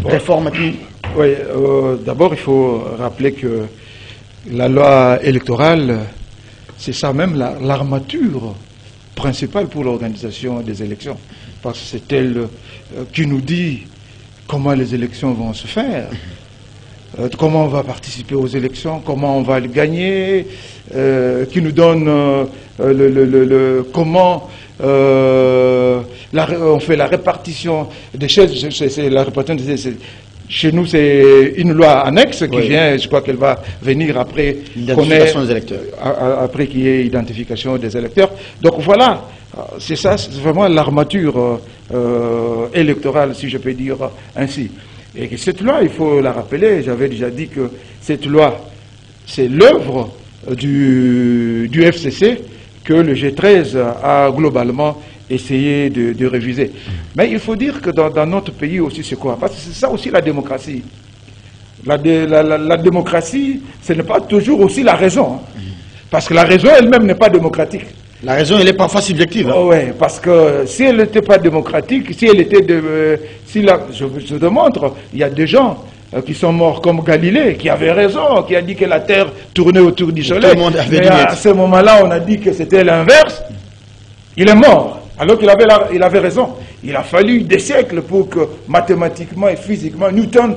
Speaker 1: réformes qui...
Speaker 3: Oui, d'abord, il faut rappeler que la loi électorale, c'est ça même l'armature principale pour l'organisation des élections. Parce que c'est elle qui nous dit comment les élections vont se faire, comment on va participer aux élections, comment on va les gagner, qui nous donne comment on fait la répartition des chaises. C'est la répartition chez nous, c'est une loi annexe qui vient, je crois qu'elle va venir après
Speaker 1: l'identification des électeurs.
Speaker 3: Après qu'il y ait identification des électeurs. Donc voilà, c'est ça, c'est vraiment l'armature électorale, si je peux dire ainsi. Et que cette loi, il faut la rappeler, j'avais déjà dit que cette loi, c'est l'œuvre du FCC que le G13 a globalement essayé de réviser. Mais il faut dire que dans notre pays aussi, c'est quoi? Parce que c'est ça aussi la démocratie. La démocratie, ce n'est pas toujours aussi la raison. Hein. Parce que la raison elle-même n'est pas démocratique.
Speaker 1: La raison, elle est parfois subjective. Hein.
Speaker 3: Oh, oui, parce que si elle n'était pas démocratique, si elle était je démontre, il y a des gens qui sont morts comme Galilée, qui avait raison, qui a dit que la Terre tournait autour du Soleil.
Speaker 1: Tout le monde avait
Speaker 3: mais à ce moment-là, on a dit que c'était l'inverse. Il est mort, alors qu'il avait raison. Il a fallu des siècles pour que mathématiquement et physiquement, Newton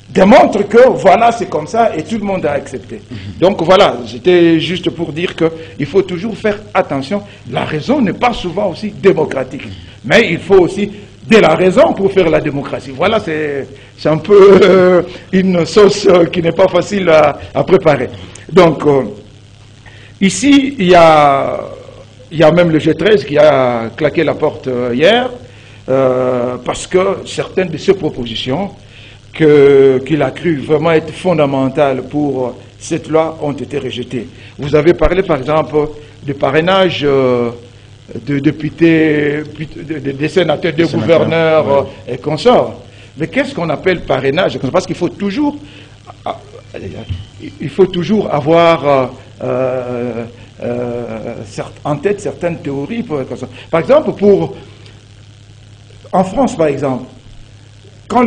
Speaker 3: démontre que voilà, c'est comme ça, et tout le monde a accepté. Donc voilà, c'était juste pour dire qu'il faut toujours faire attention. La raison n'est pas souvent aussi démocratique, mais il faut aussi de la raison pour faire la démocratie. Voilà, c'est un peu une sauce qui n'est pas facile à préparer. Donc, ici, il y a même le G13 qui a claqué la porte hier, parce que certaines de ses propositions qu'il a cru vraiment être fondamentales pour cette loi ont été rejetées. Vous avez parlé, par exemple, du parrainage de députés, des sénateurs, des gouverneurs et consorts. Mais qu'est-ce qu'on appelle parrainage? Parce qu'il faut toujours avoir en tête certaines théories. Par exemple, en France, par exemple, quand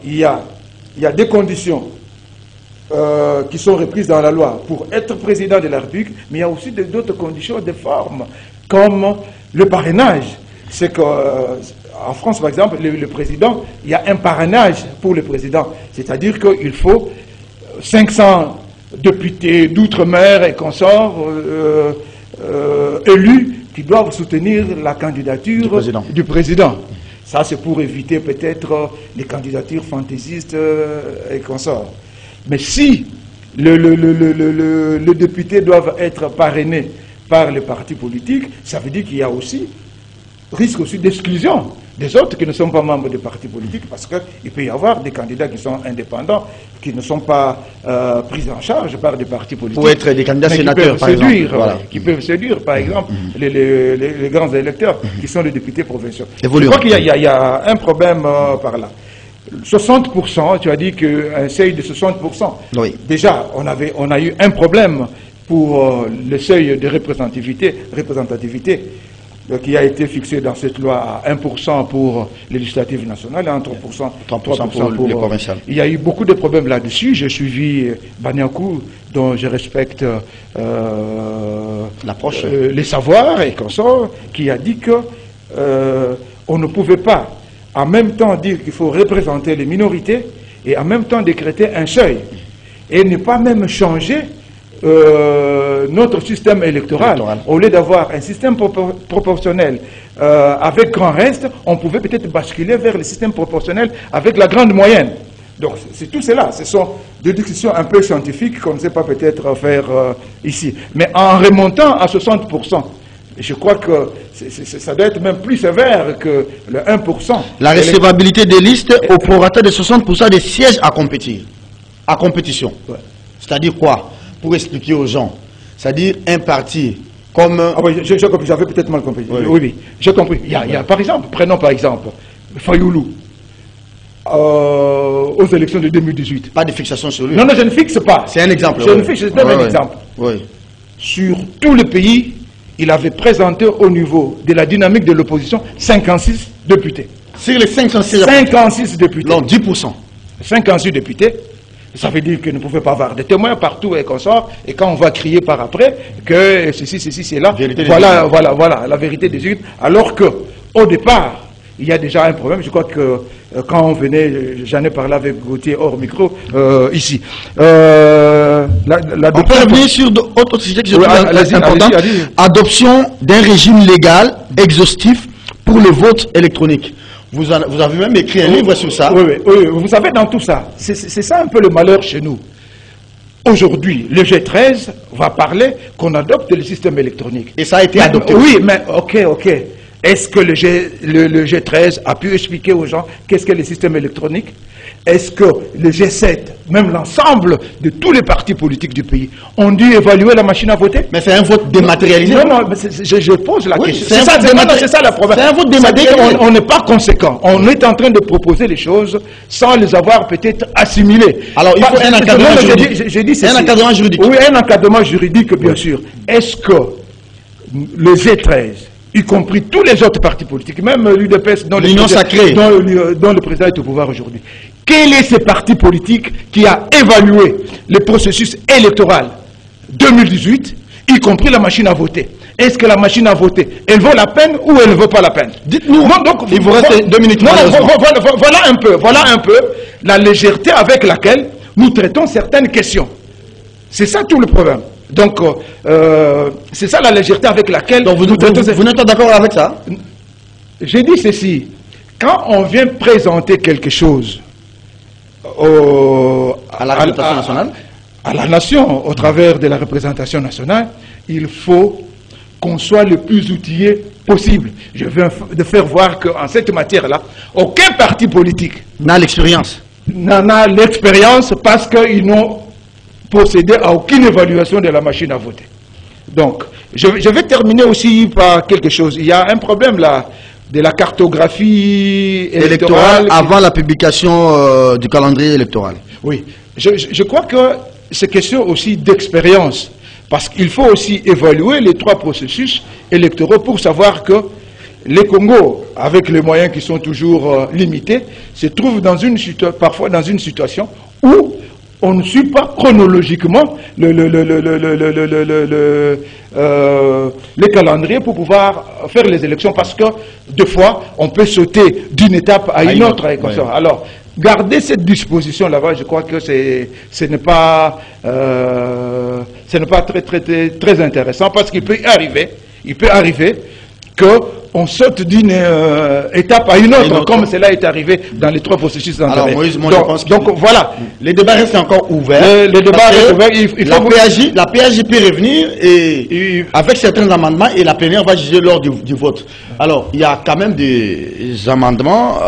Speaker 3: il y a des conditions qui sont reprises dans la loi pour être président de la République, mais il y a aussi d'autres conditions de forme, comme le parrainage. C'est qu'en France, par exemple, le président, il y a un parrainage pour le président. C'est-à-dire qu'il faut 500 députés d'outre-mer et consorts élus qui doivent soutenir la candidature du président. Ça, c'est pour éviter peut-être les candidatures fantaisistes et consorts. Mais si les députés doivent être parrainés par les partis politiques, ça veut dire qu'il y a aussi risque aussi d'exclusion des autres qui ne sont pas membres des partis politiques, parce qu'il peut y avoir des candidats qui sont indépendants, qui ne sont pas pris en charge par des partis politiques.
Speaker 1: Pour être des candidats sénateurs, par exemple.
Speaker 3: Voilà. Qui peuvent séduire, par exemple, les grands électeurs, qui sont les députés provinciaux. Je crois qu'il y a un problème par là. 60%, tu as dit qu'un seuil de 60%. Oui. Déjà, on a eu un problème pour le seuil de représentativité qui a été fixé dans cette loi à 1% pour les législatives nationales et à 3% pour les provinciales. Il y a eu beaucoup de problèmes là-dessus. J'ai suivi Baniakou, dont je respecte l'approche, les savoirs et consorts, qui a dit que on ne pouvait pas en même temps dire qu'il faut représenter les minorités et en même temps décréter un seuil et ne pas même changer notre système électoral. Au lieu d'avoir un système proportionnel avec grand reste, on pouvait peut-être basculer vers le système proportionnel avec la grande moyenne. Donc c'est tout cela, ce sont des discussions un peu scientifiques qu'on ne sait pas peut-être faire ici. Mais en remontant à 60%, je crois que ça doit être même plus sévère que le 1%.
Speaker 1: La recevabilité des listes au prorata de 60% des sièges à compétition. Ouais. C'est-à-dire quoi? Pour expliquer aux gens. C'est-à-dire un parti comme...
Speaker 3: Ah oui, j'ai compris, j'avais peut-être mal compris. Oui, j'ai compris. Il y a, par exemple, prenons par exemple Fayoulou aux élections de 2018.
Speaker 1: Pas de fixation sur lui.
Speaker 3: Non, je ne fixe pas.
Speaker 1: C'est un exemple.
Speaker 3: Je ne fixe, c'est un exemple. Oui. Sur tout le pays, il avait présenté au niveau de la dynamique de l'opposition 56 députés.
Speaker 1: Sur les
Speaker 3: 56 députés.
Speaker 1: Non, 10%.
Speaker 3: 56 députés. Ça veut dire qu'il ne pouvait pas avoir de témoins partout et qu'on sort, et quand on va crier par après que ceci, c'est là, voilà, la vérité des urnes, alors qu'au départ, il y a déjà un problème. Je crois que quand on venait, j'en ai parlé avec Gauthier hors micro, ici.
Speaker 1: On peut revenir sur d'autres sujets que je trouve importants. Adoption d'un régime légal exhaustif pour le vote électronique. Vous avez même écrit un livre sur ça.
Speaker 3: Oui, vous savez, dans tout ça, c'est ça un peu le malheur chez nous. Aujourd'hui, le G13 va parler qu'on adopte le système électronique.
Speaker 1: Et ça a été adopté.
Speaker 3: Oui, mais ok. Est-ce que le G13 a pu expliquer aux gens qu'est-ce que le système électronique? Est-ce que le G7, même l'ensemble de tous les partis politiques du pays, ont dû évaluer la machine à voter?
Speaker 1: Mais c'est un vote dématérialisé.
Speaker 3: Non, je pose la question. C'est ça la problème.
Speaker 1: C'est un vote dématérialisé.
Speaker 3: On n'est pas conséquent. On est en train de proposer les choses sans les avoir peut-être assimilées.
Speaker 1: Alors, il faut un encadrement juridique.
Speaker 3: J'ai dit
Speaker 1: un encadrement juridique.
Speaker 3: Oui, un encadrement juridique, bien sûr. Est-ce que le G13, y compris tous les autres partis politiques, même l'UDPS, dont le président est au pouvoir aujourd'hui, quel est ce parti politique qui a évalué le processus électoral 2018, y compris la machine à voter? Est-ce que la machine à voter, elle vaut la peine ou elle ne vaut pas la peine?
Speaker 1: Dites-nous. Il vous reste 2 minutes.
Speaker 3: Voilà un peu la légèreté avec laquelle nous traitons certaines questions. C'est ça tout le problème. Donc, c'est ça la légèreté avec laquelle...
Speaker 1: Donc vous n'êtes pas d'accord avec ça?
Speaker 3: J'ai dit ceci. Quand on vient présenter quelque chose
Speaker 1: à la représentation nationale,
Speaker 3: à la nation, au travers de la représentation nationale, il faut qu'on soit le plus outillé possible. Je viens de faire voir qu'en cette matière-là, aucun parti politique
Speaker 1: n'a l'expérience.
Speaker 3: N'en a l'expérience parce qu'ils n'ont procédé à aucune évaluation de la machine à voter. Donc, je vais terminer aussi par quelque chose. Il y a un problème là de la cartographie
Speaker 1: électorale avant la publication du calendrier électoral.
Speaker 3: Oui, je crois que c'est question aussi d'expérience, parce qu'il faut aussi évaluer les 3 processus électoraux pour savoir que les Congos, avec les moyens qui sont toujours limités, se trouvent dans parfois dans une situation où on ne suit pas chronologiquement le calendrier pour pouvoir faire les élections, parce que des fois, on peut sauter d'une étape à une autre. Et comme ça. Alors, garder cette disposition là-bas, je crois que ce n'est pas très intéressant, parce qu'il peut arriver qu'on saute d'une étape à une autre, comme cela est arrivé dans les 3 processus antérieurs.
Speaker 1: Alors Moïse, moi, je pense
Speaker 3: donc voilà.
Speaker 1: Les débats restent encore ouverts.
Speaker 3: Les débats restent ouverts.
Speaker 1: La PAJ peut revenir et avec certains amendements, et la plénière va juger lors du vote. Alors, il y a quand même des amendements,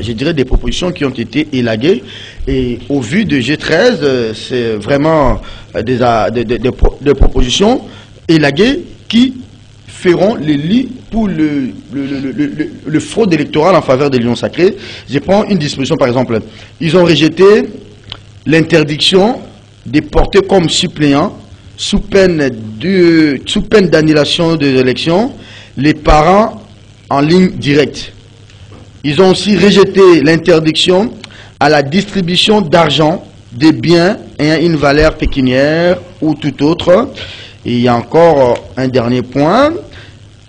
Speaker 1: je dirais des propositions qui ont été élaguées, et au vu de G13, c'est vraiment des propositions élaguées qui feront les lits pour le fraude électoral en faveur de l'Union sacrée. Je prends une disposition, par exemple. Ils ont rejeté l'interdiction de porter comme suppléant, sous peine d'annulation des élections, les parents en ligne directe. Ils ont aussi rejeté l'interdiction à la distribution d'argent, des biens ayant une valeur pécuniaire ou tout autre. Et il y a encore un dernier point.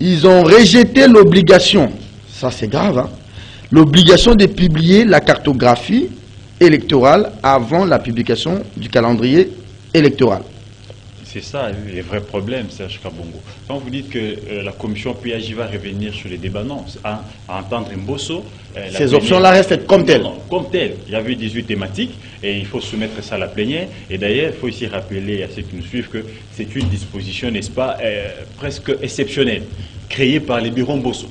Speaker 1: Ils ont rejeté l'obligation, ça c'est grave, hein, l'obligation de publier la cartographie électorale avant la publication du calendrier électoral.
Speaker 2: C'est ça les vrais problèmes, Serge Kabongo. Quand vous dites que la commission PAJ va revenir sur les débats, non, à entendre Mbosso...
Speaker 1: Ces options-là restent comme telles.
Speaker 2: Non, comme telles. Il y avait 18 thématiques et il faut soumettre ça à la plénière. Et d'ailleurs, il faut ici rappeler à ceux qui nous suivent que c'est une disposition, n'est-ce pas, presque exceptionnelle, créée par les bureaux Mbosso.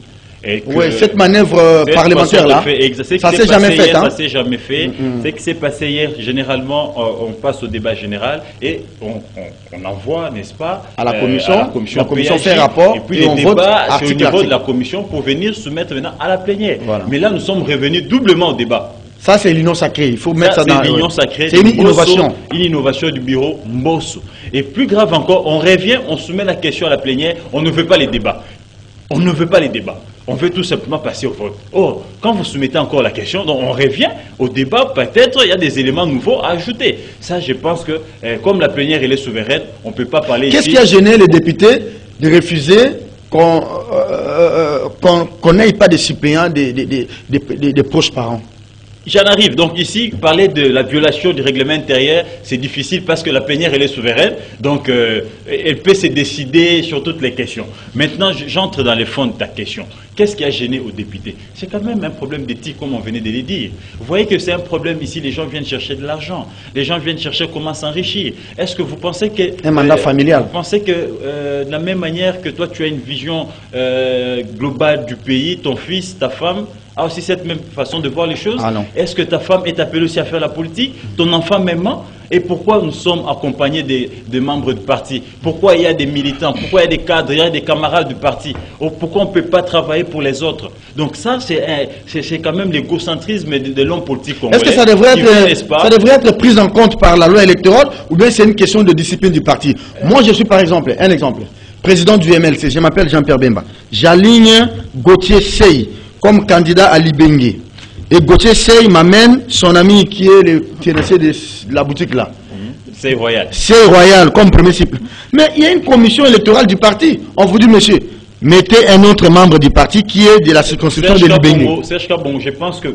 Speaker 1: Oui, cette manœuvre parlementaire-là, ça s'est jamais fait.
Speaker 2: Ça s'est jamais fait. C'est que c'est passé hier. Généralement, on passe au débat général et on envoie, n'est-ce pas,
Speaker 1: à la commission. La commission
Speaker 2: PAJ,
Speaker 1: fait rapport
Speaker 2: et puis les débats, c'est au niveau de la commission pour venir soumettre maintenant à la plénière. Voilà. Mais là, nous sommes revenus doublement au débat.
Speaker 1: Ça, c'est l'union sacrée. Il faut mettre ça dans
Speaker 2: l'union sacrée.
Speaker 1: C'est une innovation.
Speaker 2: Une innovation du bureau Mbosso. Et plus grave encore, on revient, on soumet la question à la plénière. On ne veut pas les débats. On ne veut pas les débats. On veut tout simplement passer au vote. Or, quand vous soumettez encore la question, donc on revient au débat, peut-être il y a des éléments nouveaux à ajouter. Ça, je pense que, comme la plénière elle est souveraine, on ne peut pas parler ici...
Speaker 1: Qu'est-ce qui a gêné les députés de refuser qu'on n'ait pas de suppléants des proches parents?
Speaker 2: J'en arrive. Donc ici, parler de la violation du règlement intérieur, c'est difficile parce que la plénière, elle est souveraine. Donc, elle peut se décider sur toutes les questions. Maintenant, j'entre dans le fond de ta question. Qu'est-ce qui a gêné aux députés? C'est quand même un problème d'éthique, comme on venait de le dire. Vous voyez que c'est un problème ici, les gens viennent chercher de l'argent. Les gens viennent chercher comment s'enrichir. Est-ce que vous pensez que...
Speaker 1: Un mandat familial.
Speaker 2: Vous pensez que, de la même manière que toi, tu as une vision globale du pays, ton fils, ta femme a aussi cette même façon de voir les choses?
Speaker 1: Ah non.
Speaker 2: Est-ce que ta femme est appelée aussi à faire la politique? Ton enfant même? Et pourquoi nous sommes accompagnés des membres du parti? Pourquoi il y a des militants? Pourquoi il y a des cadres? Il y a des camarades du parti? Pourquoi on ne peut pas travailler pour les autres? Donc ça, c'est quand même l'égocentrisme de l'homme politique congolais.
Speaker 1: Est-ce que ça devrait être pris en compte par la loi électorale, ou bien c'est une question de discipline du parti? Moi, je suis par exemple, un exemple, président du MLC, je m'appelle Jean-Pierre Bemba. J'aligne Gauthier Sey comme candidat à Libengue. Et Gauthier Sey m'amène son ami qui est le financier de la boutique là.
Speaker 2: C'est royal. C'est
Speaker 1: royal comme premier cible. Mais il y a une commission électorale du parti. On vous dit, monsieur, mettez un autre membre du parti qui est de la circonscription de Libengue.
Speaker 2: Serge Kabongo, je pense que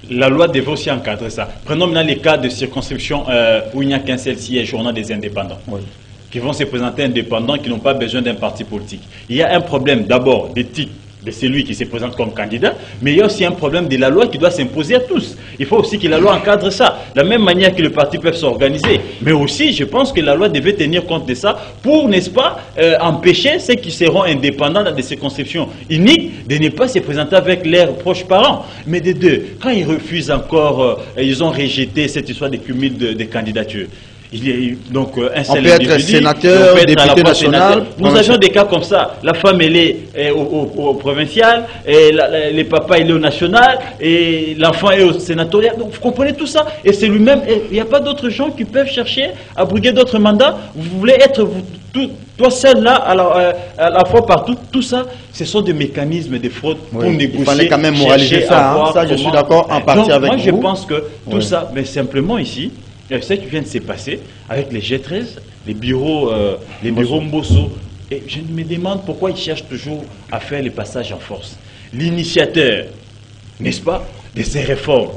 Speaker 2: la loi devrait aussi encadrer ça. Prenons maintenant les cas de circonscription où il n'y a qu'un seul siège, journal des indépendants. Oui. Qui vont se présenter indépendants, qui n'ont pas besoin d'un parti politique. Il y a un problème d'abord d'éthique de celui qui se présente comme candidat, mais il y a aussi un problème de la loi qui doit s'imposer à tous. Il faut aussi que la loi encadre ça, de la même manière que les partis peuvent s'organiser. Mais aussi, je pense que la loi devait tenir compte de ça pour, n'est-ce pas, empêcher ceux qui seront indépendants dans des circonscriptions uniques de ne pas se présenter avec leurs proches parents. Mais des deux, quand ils refusent encore, ils ont rejeté cette histoire de cumul de candidatures. donc un
Speaker 1: On
Speaker 2: seul
Speaker 1: peut être
Speaker 2: individu,
Speaker 1: sénateur,
Speaker 2: on peut être à la
Speaker 1: député
Speaker 2: fois
Speaker 1: national,
Speaker 2: sénateur. Nous
Speaker 1: provincial.
Speaker 2: avions des cas comme ça. La femme, elle est au provincial, et les papas, il est au national, et l'enfant est au sénatorial. Donc vous comprenez tout ça. Et c'est lui-même. Il n'y a pas d'autres gens qui peuvent chercher à briguer d'autres mandats. Vous voulez être toi seul là, à la fois partout. Tout ça, ce sont des mécanismes de fraude pour négocier.
Speaker 1: Il fallait quand même moraliser ça. Hein. Ça, je suis d'accord en partie avec vous.
Speaker 2: Moi, je pense que tout ça, mais simplement ici, ce qui vient de se passer avec les G13, les bureaux Mbosso, et je me demande pourquoi ils cherchent toujours à faire les passages en force. L'initiateur, n'est-ce pas, de ces réformes,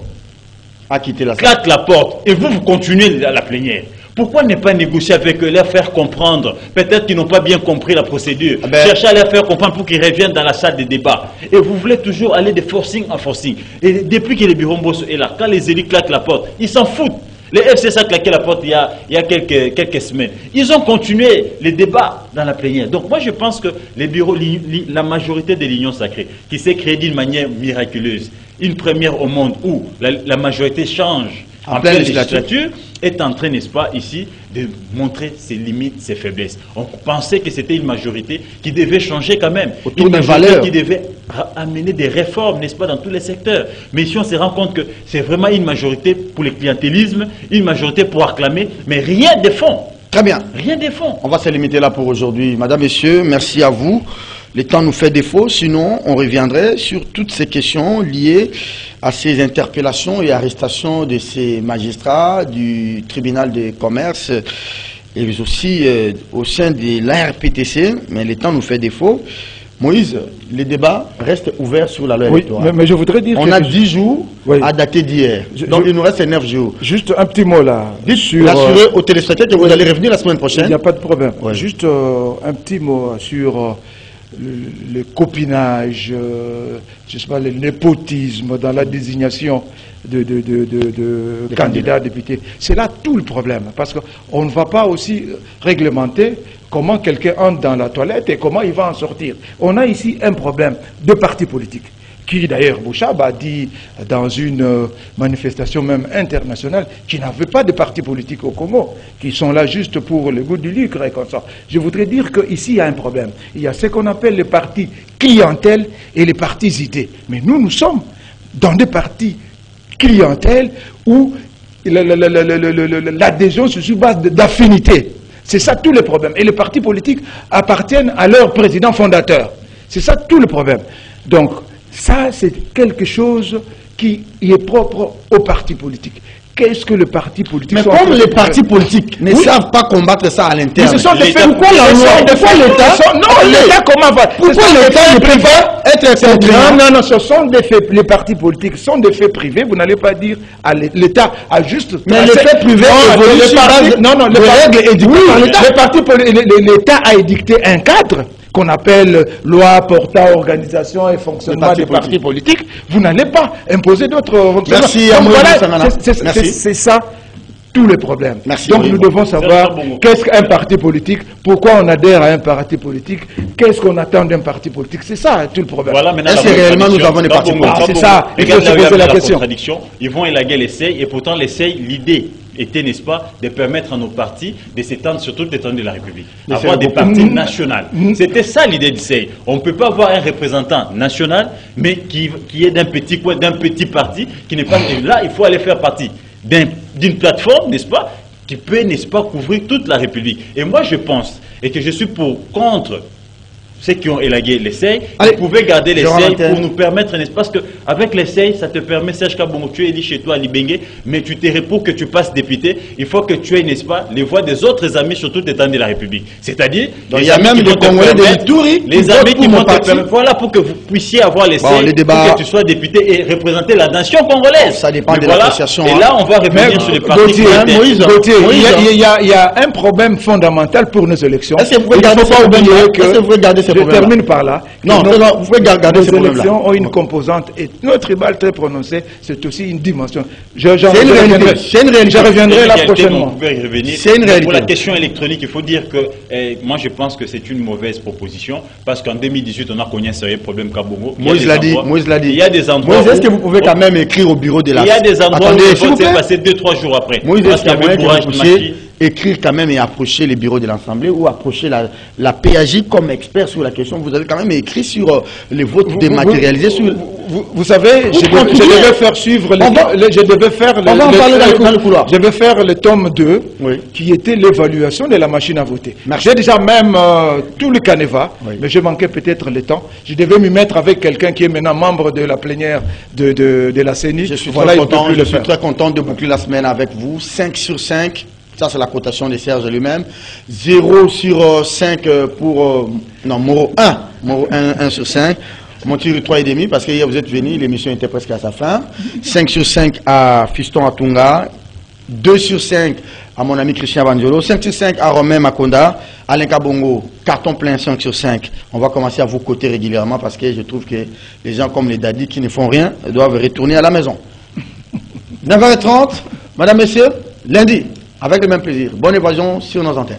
Speaker 1: a quitté la salle.
Speaker 2: claque la porte, et vous continuez à la plénière. Pourquoi ne pas négocier avec eux, leur faire comprendre? Peut-être qu'ils n'ont pas bien compris la procédure. Cherchez à leur faire comprendre pour qu'ils reviennent dans la salle de débat. Et vous voulez toujours aller de forcing en forcing. Et depuis que les bureaux Mbosso est là, quand les élus claquent la porte, ils s'en foutent. Les FCC a claqué la porte il y a quelques semaines. Ils ont continué les débats dans la plénière. Donc moi je pense que les bureaux, la majorité de l'Union sacrée, qui s'est créée d'une manière miraculeuse, une première au monde où la majorité change en pleine législature, est en train, n'est-ce pas, ici, de montrer ses limites, ses faiblesses. On pensait que c'était une majorité qui devait changer quand même. Une majorité qui devait amener des réformes, n'est-ce pas, dans tous les secteurs. Mais ici, on se rend compte que c'est vraiment une majorité pour le clientélisme, une majorité pour acclamer, mais rien de fond.
Speaker 1: Très bien.
Speaker 2: Rien de fond.
Speaker 1: On va se limiter là pour aujourd'hui. Madame, Messieurs, merci à vous. Le temps nous fait défaut, sinon on reviendrait sur toutes ces questions liées à ces interpellations et arrestations de ces magistrats du tribunal de commerce et aussi au sein de l'ARPTC, mais le temps nous fait défaut. Moïse, le débat reste ouvert sur la loi électorale.
Speaker 3: Mais je voudrais dire
Speaker 1: on a 10 jours à dater d'hier, donc il nous reste 9 jours.
Speaker 3: Juste un petit mot là.
Speaker 1: Dites l'assurer aux téléspectateurs que vous allez revenir la semaine prochaine.
Speaker 3: Il n'y a pas de problème. Juste un petit mot sur le copinage, je sais pas, le népotisme dans la désignation de candidats députés. C'est là tout le problème, parce qu'on ne va pas aussi réglementer comment quelqu'un entre dans la toilette et comment il va en sortir. On a ici un problème de partis politiques, qui d'ailleurs Bouchab a dit dans une manifestation même internationale qu'il n'avait pas de partis politiques au Congo, qui sont là juste pour le goût du lucre et comme ça. Je voudrais dire qu'ici il y a un problème. Il y a ce qu'on appelle les partis clientèle et les partis idées. Mais nous sommes dans des partis clientèle où l'adhésion se sur base d'affinité. C'est ça tout le problème. Et les partis politiques appartiennent à leur président fondateur. C'est ça tout le problème. Donc, ça, c'est quelque chose qui est propre aux partis politiques. Qu'est-ce que le parti politique...
Speaker 1: Mais comme les partis politiques ne savent pas combattre ça à l'interne...
Speaker 3: Mais ce sont des faits... Pourquoi l'État... Non, l'État comment va... Pourquoi l'État ne peut pas être contraint? Non, ce sont des faits... Les partis politiques sont des faits privés. Vous n'allez pas dire... L'État a juste...
Speaker 1: Mais les faits privés évoluent sur base de règles édictées par l'État.
Speaker 3: L'État a édicté un cadre qu'on appelle loi portant organisation et fonctionnement des partis politiques. Vous n'allez pas imposer d'autres...
Speaker 1: Merci à voilà,
Speaker 3: c'est ça tous les problèmes.
Speaker 1: Merci.
Speaker 3: Donc nous devons savoir qu'est-ce qu'un parti politique, pourquoi on adhère à un parti politique, qu'est-ce qu'on attend d'un parti politique. C'est ça tout le problème.
Speaker 2: Voilà,
Speaker 1: est-ce que réellement nous avons des partis politiques?
Speaker 3: C'est ça, il faut se poser la question.
Speaker 2: Ils vont élaguer l'essai et pourtant l'essai, l'idée était, n'est-ce pas, de permettre à nos partis de s'étendre sur toute l'étendue de la République. Avoir des partis nationaux. C'était ça l'idée du CEI. On ne peut pas avoir un représentant national, mais qui est d'un petit coin, d'un petit parti, qui n'est pas... Et là, il faut aller faire partie d'une plateforme, n'est-ce pas, qui peut, n'est-ce pas, couvrir toute la République. Et moi, je pense, et que je suis contre ceux qui ont élagué l'essai, vous pouvez garder l'essai pour nous permettre, n'est-ce pas, parce qu'avec l'essai, ça te permet, Serge Kabongo, tu es élu chez toi à Libengé, mais tu t'es pour que tu passes député, il faut que tu aies, n'est-ce pas, les voix des autres amis sur toute l'étendue de la République. C'est-à-dire,
Speaker 1: il y a même des Congolais de l'Ituri,
Speaker 2: les amis qui vont te permettre, voilà, pour que vous puissiez avoir l'essai, pour que tu sois député et représenter la nation congolaise.
Speaker 1: Ça dépend de l'association.
Speaker 2: Et là, on va revenir sur les partis.
Speaker 3: Il y a un problème fondamental pour nos élections.
Speaker 1: Est-ce que vous pouvez garder
Speaker 3: je termine par là.
Speaker 1: Non, vous pouvez garder ces problèmes-là.
Speaker 3: Les élections ont une composante ethno-tribale très prononcée. C'est aussi une dimension.
Speaker 1: C'est une réalité.
Speaker 3: Je reviendrai là prochainement.
Speaker 2: C'est une réalité. Pour la question électronique, il faut dire que moi je pense que c'est une mauvaise proposition parce qu'en 2018, on a connu un sérieux problème Kabongo.
Speaker 1: Moïse l'a dit.
Speaker 2: Il y a des endroits.
Speaker 1: Moïse, est-ce que vous pouvez quand même écrire au bureau de la...
Speaker 2: Il y a des endroits où le vote s'est passé 2-3 jours après.
Speaker 1: Moïse, est-ce qu'il y a moyen que vous puissiez écrire quand même et approcher les bureaux de l'Assemblée ou approcher la PAJ comme expert sur la question. Vous avez quand même écrit sur les votes dématérialisés.
Speaker 3: Vous savez, je devais faire suivre je devais faire le tome 2, oui, qui était l'évaluation de la machine à voter. J'ai déjà même tout le canevas, oui, mais je manquais peut-être le temps. Je devais m'y mettre avec quelqu'un qui est maintenant membre de la plénière de la CENI.
Speaker 1: Je suis très content de boucler la semaine avec vous. 5 sur 5. Ça, c'est la cotation de Serge lui-même. 0 sur 5 pour... non, Moro 1. Moro 1 sur 5. Mon tir 3,5 parce que hier vous êtes venu, l'émission était presque à sa fin. 5 sur 5 à Fiston Atunga. 2 sur 5 à mon ami Christian Bandiolo. 5 sur 5 à Romain Makonda. Alain Kabongo, carton plein 5 sur 5. On va commencer à vous coter régulièrement parce que je trouve que les gens comme les dadis qui ne font rien doivent retourner à la maison. 9h30, madame, messieurs, lundi. Avec le même plaisir. Bonne évasion sur nos antennes.